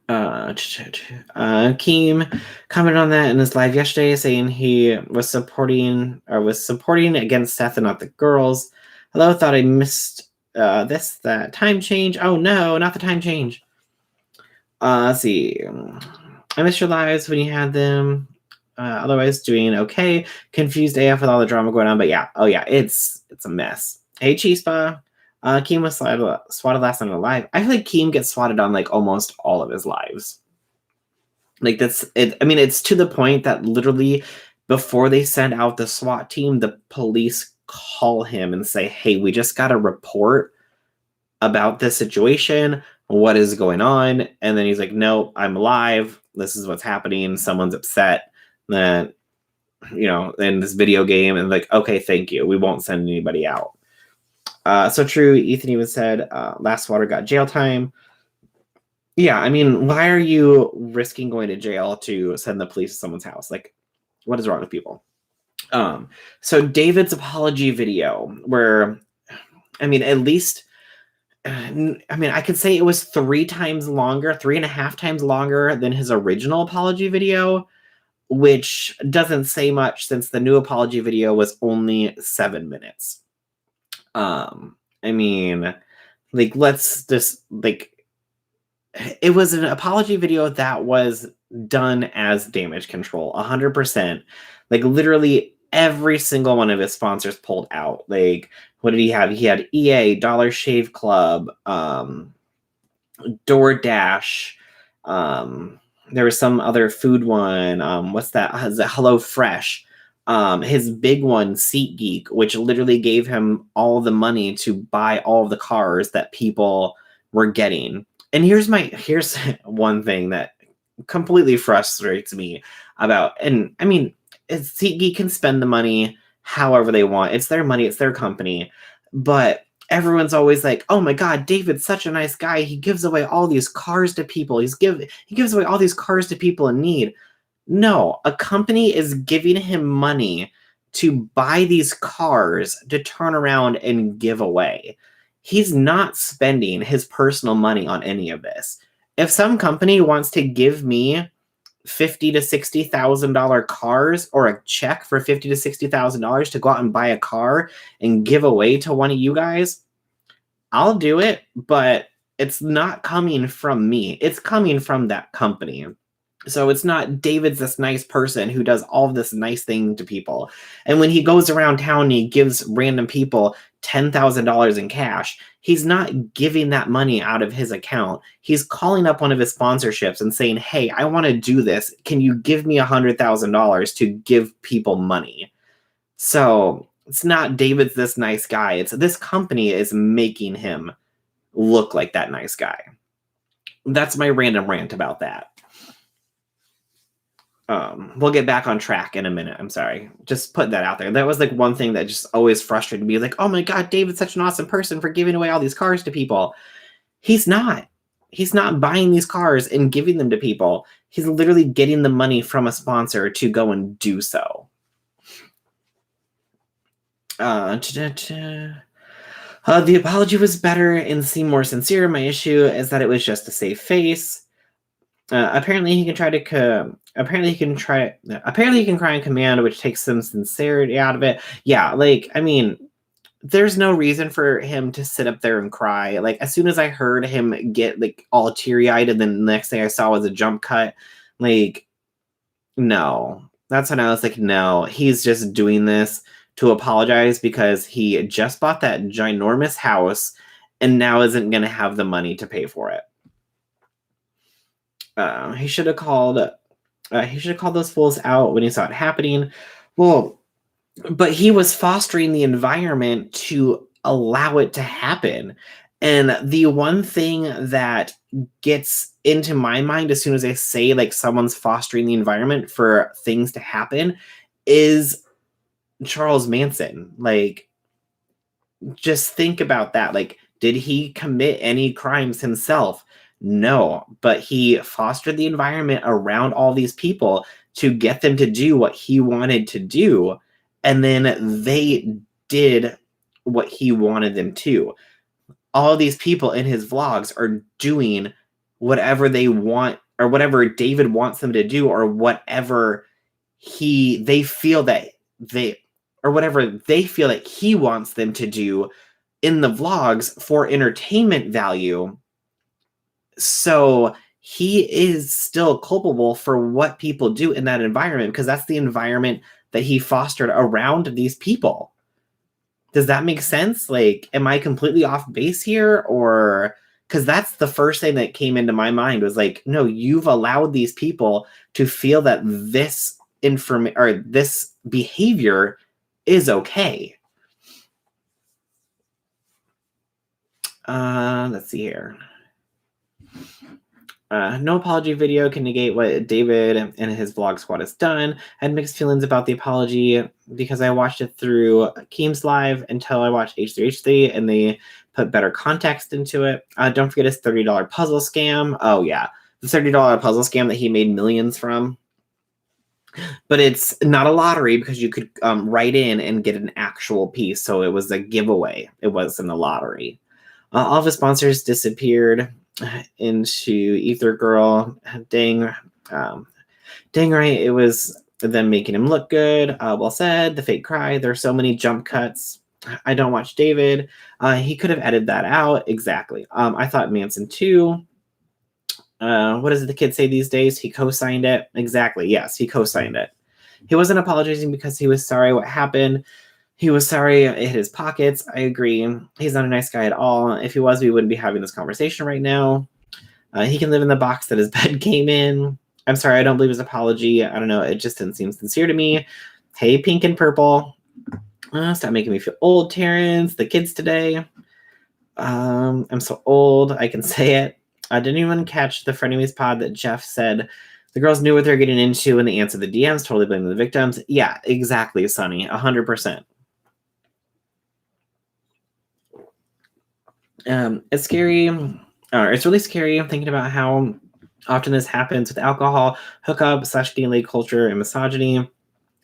[SPEAKER 1] Keem commented on that in his live yesterday, saying he was supporting against Seth and not the girls. Hello, thought I missed that time change. Oh no, not the time change. Let's see. I missed your lives when you had them. Otherwise doing okay. Confused AF with all the drama going on, but yeah. Oh yeah, it's a mess. Hey Chispa. Keem was swatted last night alive. I feel like Keem gets swatted on like almost all of his lives. Like that's it. I mean, it's to the point that literally before they send out the SWAT team, the police call him and say, "Hey, we just got a report about this situation. What is going on?" And then he's like, "No, I'm alive. This is what's happening. Someone's upset that, in this video game." And like, okay, thank you. We won't send anybody out. So true. Ethan even said, last water got jail time. Yeah, I mean, why are you risking going to jail to send the police to someone's house? Like, what is wrong with people? So David's apology video, where, I mean, at least, I could say it was 3.5 times longer than his original apology video, which doesn't say much since the new apology video was only 7 minutes. I mean, like, let's just, like, it was an apology video that was done as damage control, 100%. Like, literally every single one of his sponsors pulled out. Like, what did he have? He had EA, Dollar Shave Club, DoorDash, there was some other food one. What's that? Is it Hello Fresh? His big one, SeatGeek, which literally gave him all the money to buy all of the cars that people were getting. And here's one thing that completely frustrates me about, and I mean, SeatGeek can spend the money however they want. It's their money, it's their company. But everyone's always like, "Oh my god, David's such a nice guy. He gives away all these cars to people. He gives away all these cars to people in need." No, a company is giving him money to buy these cars to turn around and give away. He's not spending his personal money on any of this. If some company wants to give me $50,000 to $60,000 cars, or a check for $50,000 to $60,000 to go out and buy a car and give away to one of you guys, I'll do it, but it's not coming from me. It's coming from that company. So it's not David's this nice person who does all of this nice thing to people. And when he goes around town and he gives random people $10,000 in cash, he's not giving that money out of his account. He's calling up one of his sponsorships and saying, "Hey, I want to do this. Can you give me $100,000 to give people money?" So it's not David's this nice guy. It's this company is making him look like that nice guy. That's my random rant about that. We'll get back on track in a minute. I'm sorry. Just put that out there. That was like one thing that just always frustrated me. Like, oh my god, David's such an awesome person for giving away all these cars to people. He's not. He's not buying these cars and giving them to people. He's literally getting the money from a sponsor to go and do so. The apology was better and seemed more sincere. My issue is that it was just to save face. Apparently he can cry in command, which takes some sincerity out of it. Yeah, like, I mean, there's no reason for him to sit up there and cry. Like, as soon as I heard him get like all teary-eyed, and then the next thing I saw was a jump cut, like, no. That's when I was like, no, he's just doing this to apologize because he just bought that ginormous house and now isn't going to have the money to pay for it. He should have called. He should have called those fools out when he saw it happening. Well, but he was fostering the environment to allow it to happen. And the one thing that gets into my mind as soon as I say like someone's fostering the environment for things to happen is Charles Manson. Like, just think about that. Like, did he commit any crimes himself? No, but he fostered the environment around all these people to get them to do what he wanted to do. And then they did what he wanted them to. All these people in his vlogs are doing whatever they want or whatever David wants them to do or whatever they feel that they or whatever they feel that he wants them to do in the vlogs for entertainment value. So he is still culpable for what people do in that environment because that's the environment that he fostered around these people. Does that make sense? Like, am I completely off base here? Or because that's the first thing that came into my mind was like, no, you've allowed these people to feel that this this behavior is okay. Let's see here. No apology video can negate what David and his vlog squad has done. I had mixed feelings about the apology because I watched it through Keem's live until I watched H3H3 and they put better context into it. Don't forget his $30 puzzle scam. Oh yeah, the $30 puzzle scam that he made millions from. But it's not a lottery because you could write in and get an actual piece. So it was a giveaway. It wasn't a lottery. All of his sponsors disappeared into Ether Girl. Dang right. It was them making him look good. Well said. The fake cry. There's so many jump cuts. I don't watch David. He could have edited that out. Exactly. I thought Manson too. What does the kid say these days? He co-signed it. Exactly. Yes, he co-signed it. He wasn't apologizing because he was sorry what happened. He was sorry it hit his pockets. I agree. He's not a nice guy at all. If he was, we wouldn't be having this conversation right now. He can live in the box that his bed came in. I'm sorry, I don't believe his apology. I don't know. It just didn't seem sincere to me. Hey, pink and purple. Stop making me feel old, Terrence. The kids today. I'm so old. I can say it. Didn't anyone catch the Frenemies pod that Jeff said the girls knew what they're getting into and they answered the DMs, totally blaming the victims? Yeah, exactly, Sonny. 100%. It's scary. It's really scary. I'm thinking about how often this happens with alcohol, hookup, getting laid culture, and misogyny.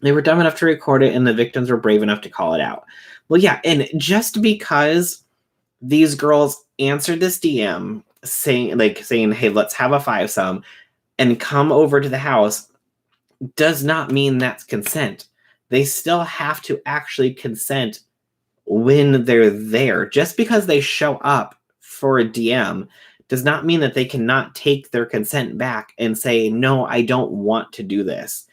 [SPEAKER 1] They were dumb enough to record it, and the victims were brave enough to call it out. Well, yeah, and just because these girls answered this DM saying, hey, let's have a fivesome, and come over to the house, does not mean that's consent. They still have to actually consent when they're there. Just because they show up for a DM does not mean that they cannot take their consent back and say, no, I don't want to do this.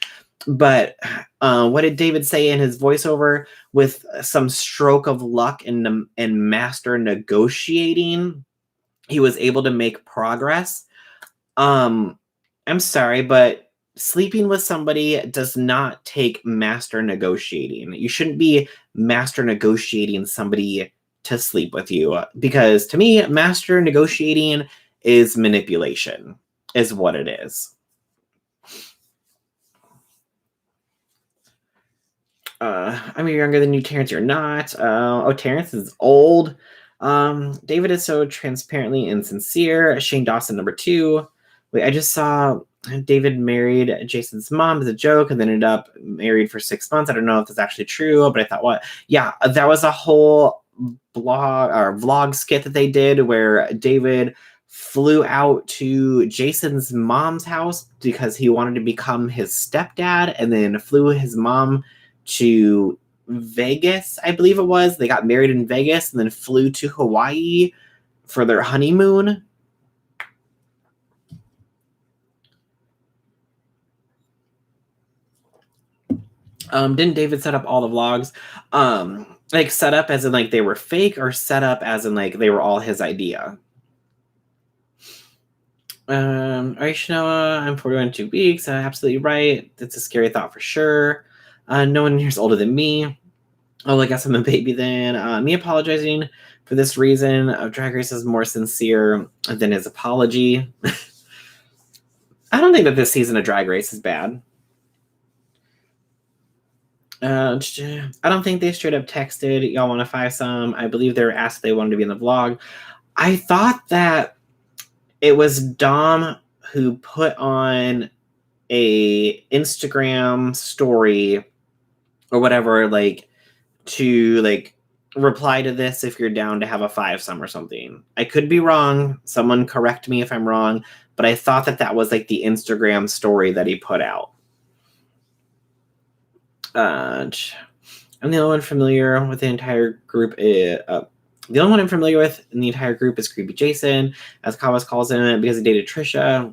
[SPEAKER 1] But what did David say in his voiceover? With some stroke of luck and master negotiating, he was able to make progress. I'm sorry, but sleeping with somebody does not take master negotiating. You shouldn't be master negotiating somebody to sleep with you, because to me, master negotiating is manipulation, is what it is. I'm younger than you, Terrence. You're not. Terrence is old. David is so transparently insincere. Shane Dawson, number 2. Wait, I just saw David married Jason's mom as a joke and then ended up married for 6 months. I don't know if that's actually true, but I thought, what? Yeah, that was a whole blog or vlog skit that they did where David flew out to Jason's mom's house because he wanted to become his stepdad, and then flew his mom to Vegas, I believe it was. They got married in Vegas and then flew to Hawaii for their honeymoon. Didn't David set up all the vlogs? Like, set up as in, like, they were fake, or set up as in, like, they were all his idea? Aishnoa, I'm 41 in 2 weeks. Absolutely right. That's a scary thought for sure. No one here's older than me. Oh, I guess I'm a baby then. Me apologizing for this reason of Drag Race is more sincere than his apology. I don't think that this season of Drag Race is bad. I don't think they straight up texted, y'all want to five some. I believe they were asked if they wanted to be in the vlog. I thought that it was Dom who put on a Instagram story or whatever, like, to like reply to this if you're down to have a five some or something. I could be wrong. Someone correct me if I'm wrong, but I thought that that was like the Instagram story that he put out. I'm the only one familiar with the entire group. The only one I'm familiar with in the entire group is Creepy Jason, as Kawas calls him, because he dated Trisha.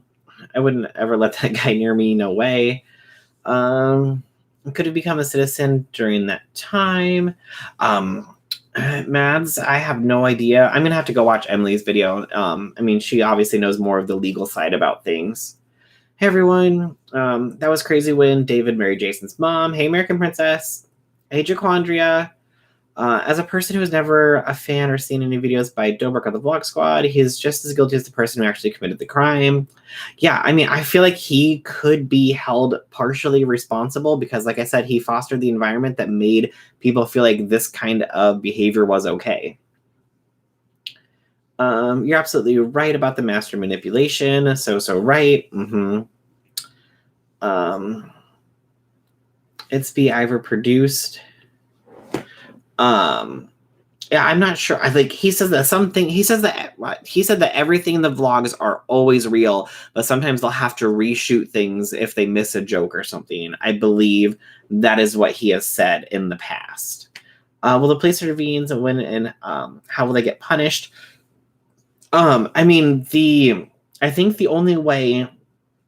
[SPEAKER 1] I wouldn't ever let that guy near me. No way. Could have become a citizen during that time. Mads, I have no idea. I'm gonna have to go watch Emily's video. I mean, she obviously knows more of the legal side about things. Hey everyone, that was crazy when David married Jason's mom. Hey American Princess. Hey Jaquandria. As a person who was never a fan or seen any videos by Dobrik or the Vlog Squad, he's just as guilty as the person who actually committed the crime. Yeah, I mean, I feel like he could be held partially responsible because, like I said, he fostered the environment that made people feel like this kind of behavior was okay. You're absolutely right about the master manipulation. So right. It's be Ivor produced. Yeah, I'm not sure. I think he says that something. He said that everything in the vlogs are always real, but sometimes they'll have to reshoot things if they miss a joke or something. I believe that is what he has said in the past. Will the police intervene and when and how will they get punished? I mean, I think the only way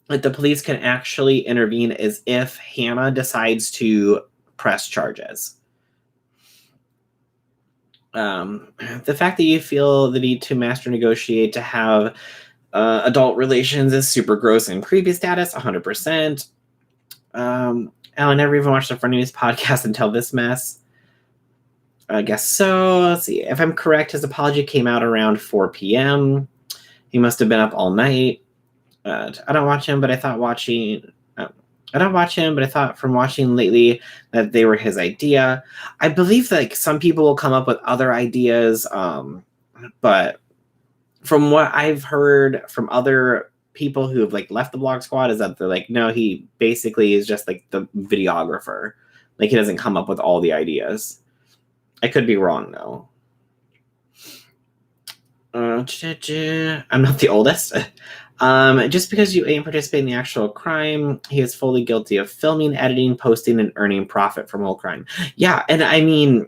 [SPEAKER 1] that the police can actually intervene is if Hannah decides to press charges. The fact that you feel the need to master negotiate to have adult relations is super gross and creepy status, 100%. Alan never even watched the Frenemies podcast until this mess. I guess so. Let's see. If I'm correct, his apology came out around 4 p.m. He must have been up all night. I don't watch him, but I thought from watching lately that they were his idea. I believe like some people will come up with other ideas, but from what I've heard from other people who have like left the Blog Squad is that they're like, no, he basically is just like the videographer. Like he doesn't come up with all the ideas. I could be wrong though. I'm not the oldest. Just because you ain't participate in the actual crime, he is fully guilty of filming, editing, posting, and earning profit from whole crime. Yeah, and I mean,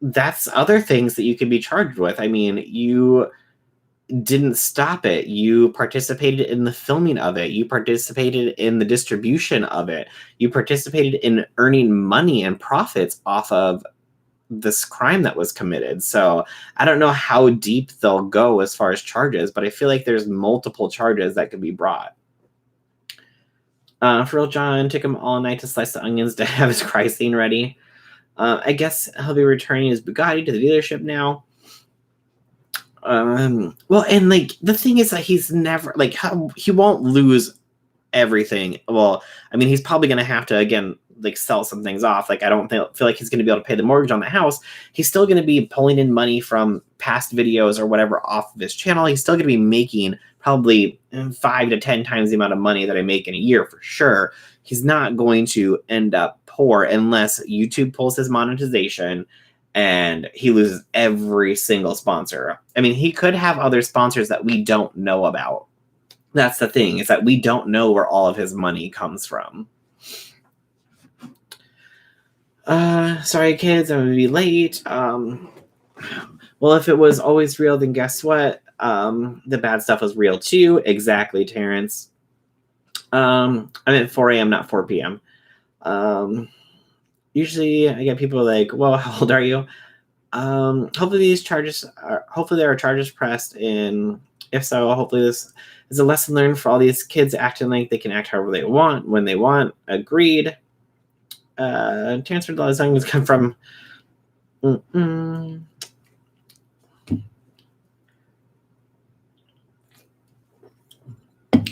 [SPEAKER 1] that's other things that you could be charged with. I mean, you didn't stop it. You participated in the filming of it. You participated in the distribution of it. You participated in earning money and profits off of this crime that was committed. So I don't know how deep they'll go as far as charges, but I feel like there's multiple charges that could be brought. For real, John took him all night to slice the onions to have his cry scene ready. I guess he'll be returning his Bugatti to the dealership now. Well, and like the thing is that he's never like he won't lose everything. Well, I mean, he's probably going to have to again like sell some things off. Like I don't feel like he's going to be able to pay the mortgage on the house. He's still going to be pulling in money from past videos or whatever off of his channel. He's still going to be making probably 5 to 10 times the amount of money that I make in a year for sure. He's not going to end up poor unless YouTube pulls his monetization and he loses every single sponsor. I mean, he could have other sponsors that we don't know about. That's the thing, is that we don't know where all of his money comes from. Sorry, kids, I'm going to be late. Well, if it was always real, then guess what? The bad stuff was real too. Exactly, I'm at 4 a.m., not 4 p.m. Usually I get people like, well, how old are you? Hopefully there are charges pressed, and if so, hopefully this is a lesson learned for all these kids acting like they can act however they want when they want. Agreed. Terrence heard a lot of songs come from.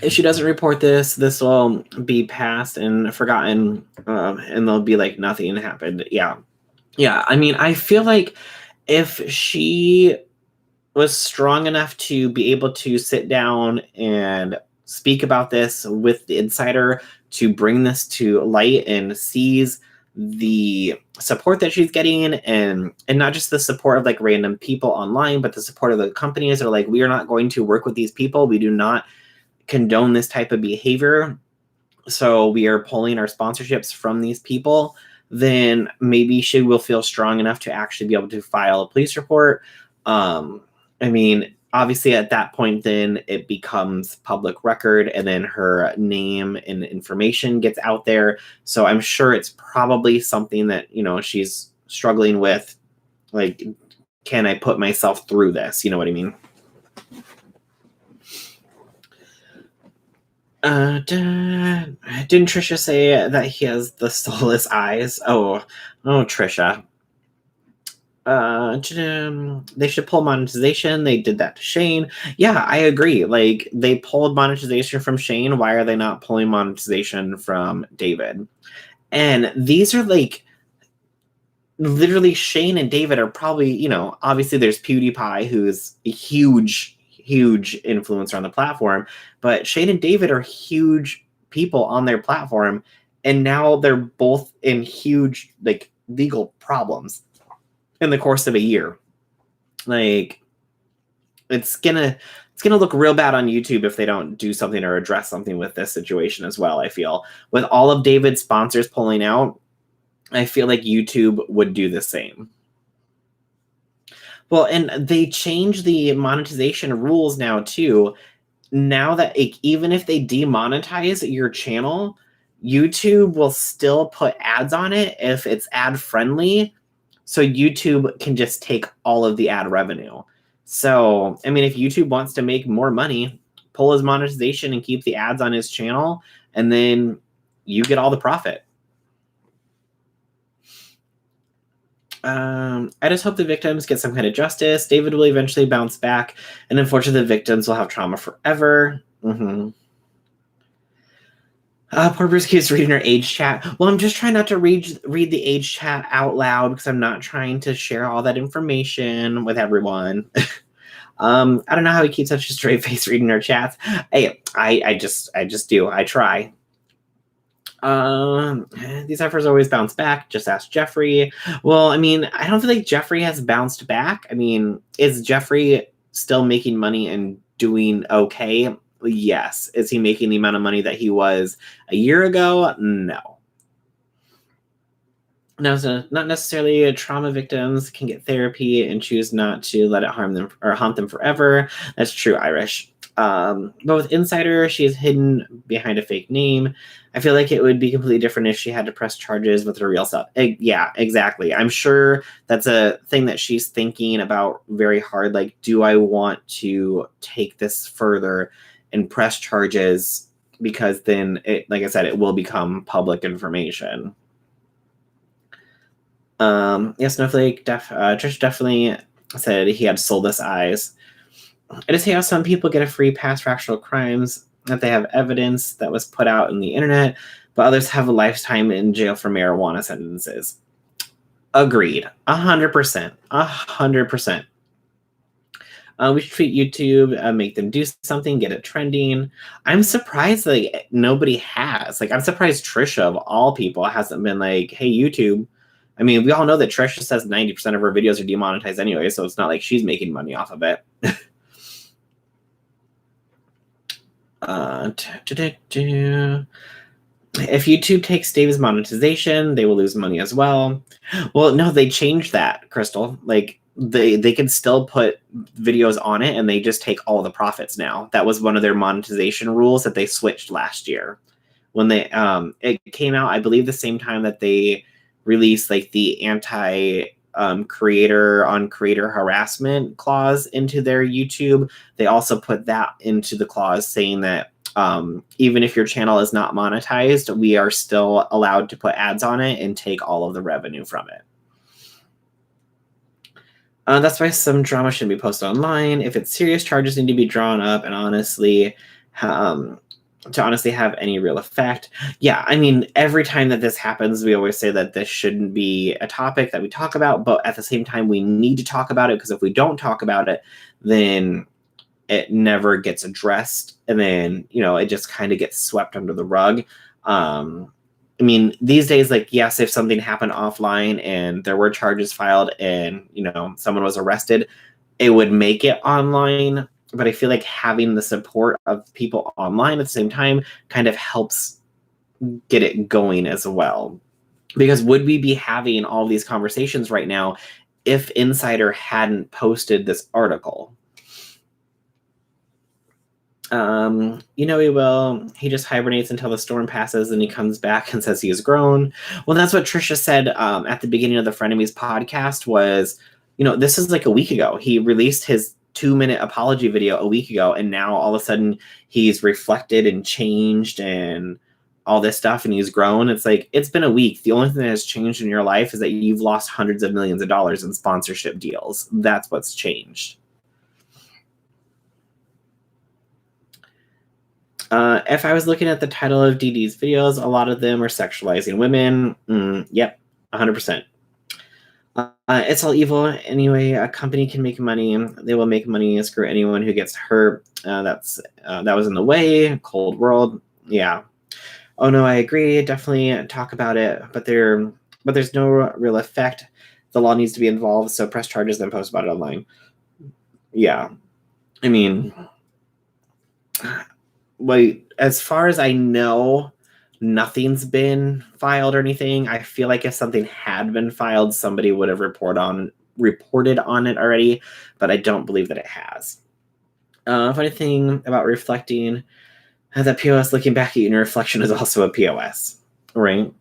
[SPEAKER 1] If she doesn't report this, this will be passed and forgotten, and they'll be like nothing happened. Yeah. I mean, I feel like if she was strong enough to be able to sit down and speak about this with the insider to bring this to light and seize the support that she's getting, and not just the support of like random people online, but the support of the companies that are like, we are not going to work with these people. We do not condone this type of behavior. So we are pulling our sponsorships from these people. Then maybe she will feel strong enough to actually be able to file a police report. I mean, obviously at that point, then it becomes public record, and then her name and information gets out there. So I'm sure it's probably something that, she's struggling with. Like, can I put myself through this? You know what I mean? Didn't Trisha say that he has the soulless eyes? Oh, Trisha. They should pull monetization. They did that to Shane. Yeah, I agree. Like, they pulled monetization from Shane. Why are they not pulling monetization from David? And these are like, literally, Shane and David are probably, obviously there's PewDiePie, who's a huge influencer on the platform, but Shane and David are huge people on their platform, and now they're both in huge like legal problems in the course of a year. Like, it's gonna look real bad on YouTube if they don't do something or address something with this situation as well. I feel with all of David's sponsors pulling out, I feel like YouTube would do the same. Well, and they changed the monetization rules now too. Now that even if they demonetize your channel, YouTube will still put ads on it if it's ad friendly. So YouTube can just take all of the ad revenue. So, I mean, if YouTube wants to make more money, pull his monetization and keep the ads on his channel, and then you get all the profit. I just hope the victims get some kind of justice. David will eventually bounce back, and unfortunately, the victims will have trauma forever. Poor Bruce keeps reading her age chat. Well, I'm just trying not to read the age chat out loud because I'm not trying to share all that information with everyone. I don't know how he keeps such a straight face reading her chats. Hey, I just do. I try. These efforts always bounce back. Just ask Jeffrey. Well, I mean, I don't feel like Jeffrey has bounced back. I mean, is Jeffrey still making money and doing okay? Yes. Is he making the amount of money that he was a year ago? No. Now, so not necessarily trauma victims can get therapy and choose not to let it harm them or haunt them forever. That's true, Irish. But with Insider, she is hidden behind a fake name. I feel like it would be completely different if she had to press charges with her real self. Yeah, exactly. I'm sure that's a thing that she's thinking about very hard. Like, do I want to take this further and press charges? Because then, like I said, it will become public information. Snowflake, Trish definitely said he had soulless eyes. I just hate how some people get a free pass for actual crimes, that they have evidence that was put out in the internet, but others have a lifetime in jail for marijuana sentences. Agreed. 100%. 100%. We should treat YouTube, make them do something, get it trending. I'm surprised like nobody has. Like, I'm surprised Trisha, of all people, hasn't been like, hey, YouTube. I mean, we all know that Trisha says 90% of her videos are demonetized anyway, so it's not like she's making money off of it. If YouTube takes Dave's monetization, they will lose money as well. Well, no, they changed that, Crystal. Like, they can still put videos on it, and they just take all the profits now. That was one of their monetization rules that they switched last year when they it came out, I believe, the same time that they release like the creator on creator harassment clause into their YouTube. They also put that into the clause saying that even if your channel is not monetized, we are still allowed to put ads on it and take all of the revenue from it. That's why some drama shouldn't be posted online. If it's serious, charges need to be drawn up and to honestly have any real effect. Yeah, I mean, every time that this happens, we always say that this shouldn't be a topic that we talk about, but at the same time, we need to talk about it, because if we don't talk about it, then it never gets addressed, and then, it just kind of gets swept under the rug. I mean, these days, like, yes, if something happened offline and there were charges filed and, someone was arrested, it would make it online. But I feel like having the support of people online at the same time kind of helps get it going as well. Because would we be having all these conversations right now if Insider hadn't posted this article? He will. He just hibernates until the storm passes, and he comes back and says he has grown. Well, that's what Trisha said at the beginning of the Frenemies podcast was, this is like a week ago. He released his 2-minute apology video a week ago, and now all of a sudden he's reflected and changed and all this stuff, and he's grown. It's like, it's been a week. The only thing that has changed in your life is that you've lost hundreds of millions of dollars in sponsorship deals. That's what's changed. If I was looking at the title of DD's videos, a lot of them are sexualizing women. Yep, 100%. It's all evil. Anyway, a company can make money. They will make money. Screw anyone who gets hurt. That was in the way. Cold world. Yeah. Oh no, I agree. Definitely talk about it. But there's no real effect. The law needs to be involved. So press charges, then post about it online. Yeah. I mean, as far as I know, nothing's been filed or anything. I feel like if something had been filed, somebody would have reported on it already, but I don't believe that it has. Funny thing about reflecting, that POS looking back at you in a reflection is also a POS, right?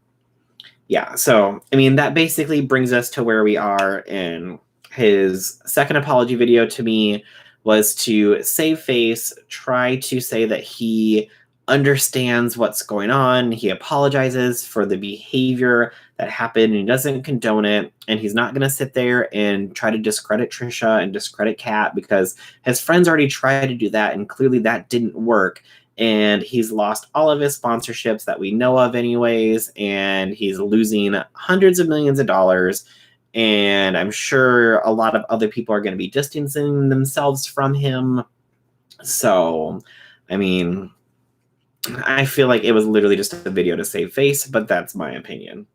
[SPEAKER 1] Yeah, so, I mean, that basically brings us to where we are. In his second apology video to me was to save face, try to say that he understands what's going on. He apologizes for the behavior that happened, and he doesn't condone it. And he's not going to sit there and try to discredit Trisha and discredit Kat, because his friends already tried to do that, and clearly that didn't work. And he's lost all of his sponsorships that we know of anyways, and he's losing hundreds of millions of dollars. And I'm sure a lot of other people are going to be distancing themselves from him. So, I mean, I feel like it was literally just a video to save face, but that's my opinion.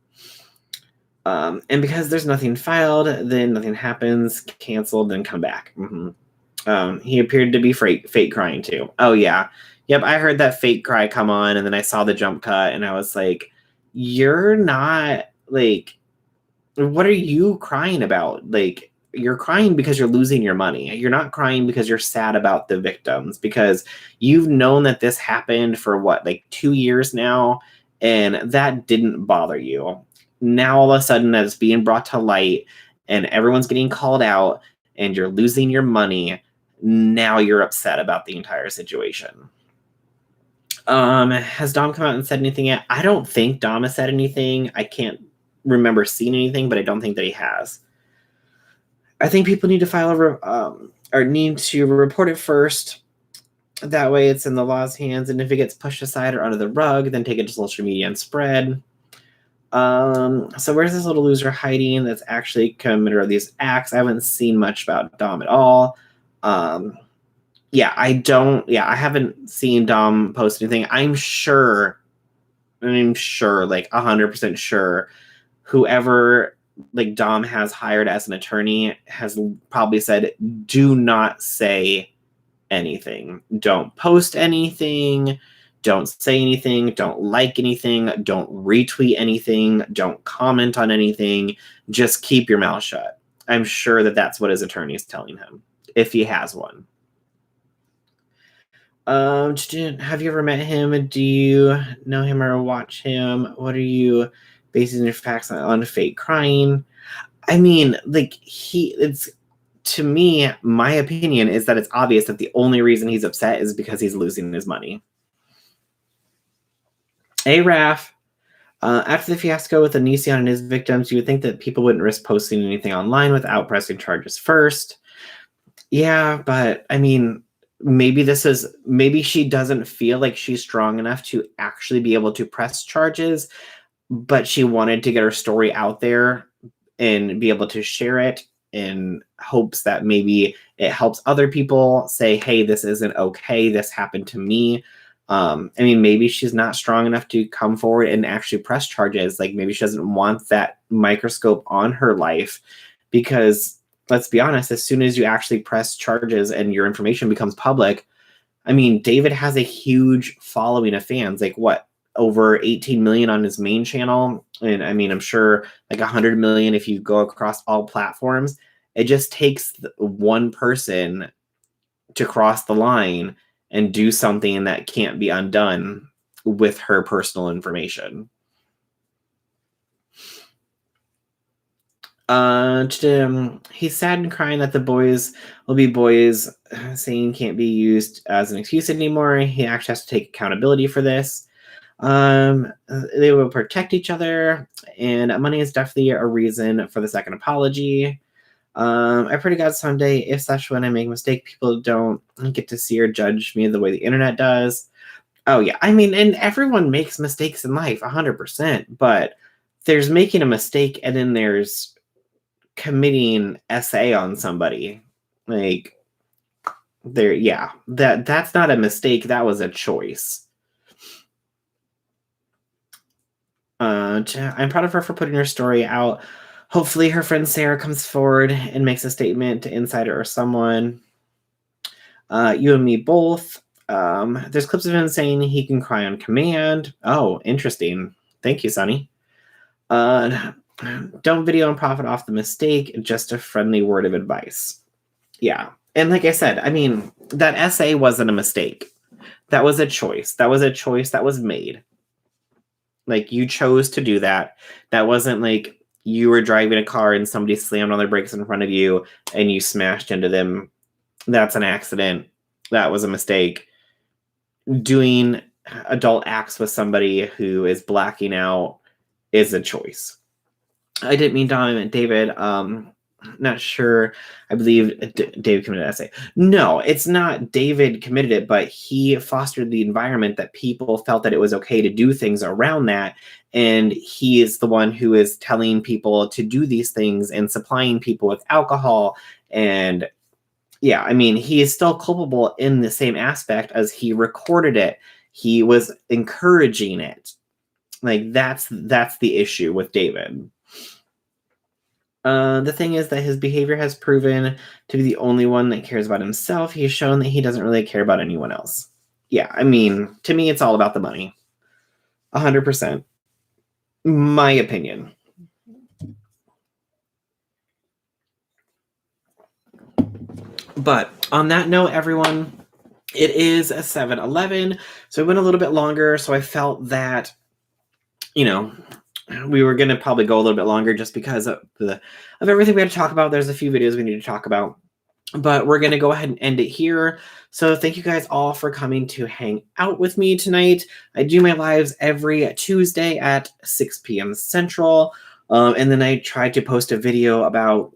[SPEAKER 1] And because there's nothing filed, then nothing happens, canceled, then come back. He appeared to be fake crying too. Oh, yeah. Yep, I heard that fake cry come on, and then I saw the jump cut, and I was like, you're not, like, what are you crying about? Like, you're crying because you're losing your money. You're not crying because you're sad about the victims, because you've known that this happened for what, like 2 years now, and that didn't bother you. Now all of a sudden that it's being brought to light and everyone's getting called out and you're losing your money, now you're upset about the entire situation. Has Dom come out and said anything yet? I don't think Dom has said anything. I can't remember seeing anything, but I don't think that he has. I think people need to file or need to report it first. That way it's in the law's hands, and if it gets pushed aside or under the rug, then take it to social media and spread. So where's this little loser hiding that's actually committed these acts? I haven't seen much about Dom at all. I haven't seen Dom post anything. I'm sure, like 100% sure, whoever like Dom has hired as an attorney has probably said, do not say anything. Don't post anything. Don't say anything. Don't like anything. Don't retweet anything. Don't comment on anything. Just keep your mouth shut. I'm sure that that's what his attorney is telling him, if he has one. Have you ever met him? Do you know him or watch him? What are you basing your facts on fake crying. I mean, like, it's, to me, my opinion is that it's obvious that the only reason he's upset is because he's losing his money. Raf, after the fiasco with Onision and his victims, you would think that people wouldn't risk posting anything online without pressing charges first. Yeah, but I mean, maybe she doesn't feel like she's strong enough to actually be able to press charges, but she wanted to get her story out there and be able to share it in hopes that maybe it helps other people say, hey, this isn't okay. This happened to me. I mean, maybe she's not strong enough to come forward and actually press charges. Like, maybe she doesn't want that microscope on her life, because let's be honest, as soon as you actually press charges and your information becomes public, I mean, David has a huge following of fans, like what, over 18 million on his main channel. And I mean, I'm sure like 100 million if you go across all platforms. It just takes one person to cross the line and do something that can't be undone with her personal information. He's sad and crying that the boys will be boys, saying can't be used as an excuse anymore. He actually has to take accountability for this. They will protect each other, and money is definitely a reason for the second apology. I pray to God someday, if such when I make a mistake, people don't get to see or judge me the way the internet does. Oh yeah, I mean, and everyone makes mistakes in life, 100%. But there's making a mistake, and then there's committing SA on somebody. Like, there, yeah, that's not a mistake. That was a choice. I'm proud of her for putting her story out. Hopefully her friend Sarah comes forward and makes a statement to Insider or someone. You and me both. There's clips of him saying he can cry on command. Oh, interesting. Thank you, Sonny. Don't video and profit off the mistake. Just a friendly word of advice. Yeah. And like I said, I mean, that essay wasn't a mistake. That was a choice. That was a choice that was made. Like, you chose to do that. That wasn't like you were driving a car and somebody slammed on their brakes in front of you and you smashed into them. That's an accident. That was a mistake. Doing adult acts with somebody who is blacking out is a choice. I didn't mean David. Not sure. I believe David committed essay. No, it's not David committed it, but he fostered the environment that people felt that it was okay to do things around that. And he is the one who is telling people to do these things and supplying people with alcohol. And yeah, I mean, he is still culpable in the same aspect as he recorded it. He was encouraging it. Like, that's the issue with David. The thing is that his behavior has proven to be the only one that cares about himself. He's shown that he doesn't really care about anyone else. Yeah, I mean, to me, it's all about the money. 100%. My opinion. But on that note, everyone, it is a 7-11. So it went a little bit longer. So I felt that, you know, we were going to probably go a little bit longer just because of everything we had to talk about. There's a few videos we need to talk about, but we're going to go ahead and end it here. So thank you guys all for coming to hang out with me tonight. I do my lives every Tuesday at 6 p.m. Central. And then I try to post a video about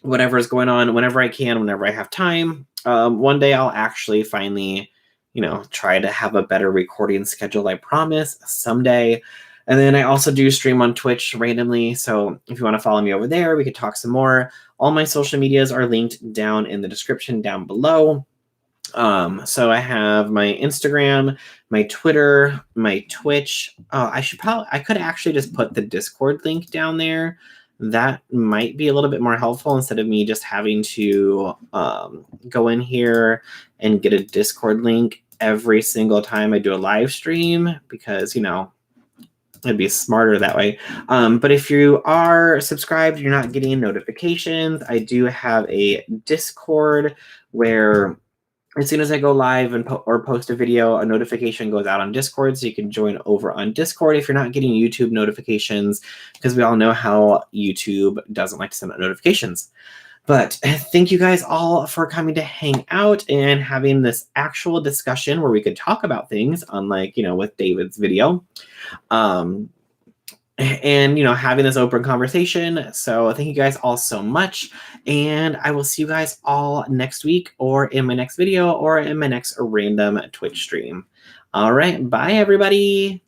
[SPEAKER 1] whatever is going on whenever I can, whenever I have time. One day I'll actually finally, try to have a better recording schedule. I promise, someday. And then I also do stream on Twitch randomly. So if you want to follow me over there, we could talk some more. All my social medias are linked down in the description down below. So I have my Instagram, my Twitter, my Twitch. I could actually just put the Discord link down there. That might be a little bit more helpful instead of me just having to go in here and get a Discord link every single time I do a live stream, because, it'd be smarter that way. But if you are subscribed, you're not getting notifications. I do have a Discord where as soon as I go live and or post a video, a notification goes out on Discord, so you can join over on Discord if you're not getting YouTube notifications, because we all know how YouTube doesn't like to send out notifications. But thank you guys all for coming to hang out and having this actual discussion where we could talk about things, unlike, with David's video. And, having this open conversation. So thank you guys all so much. And I will see you guys all next week, or in my next video, or in my next random Twitch stream. All right. Bye, everybody.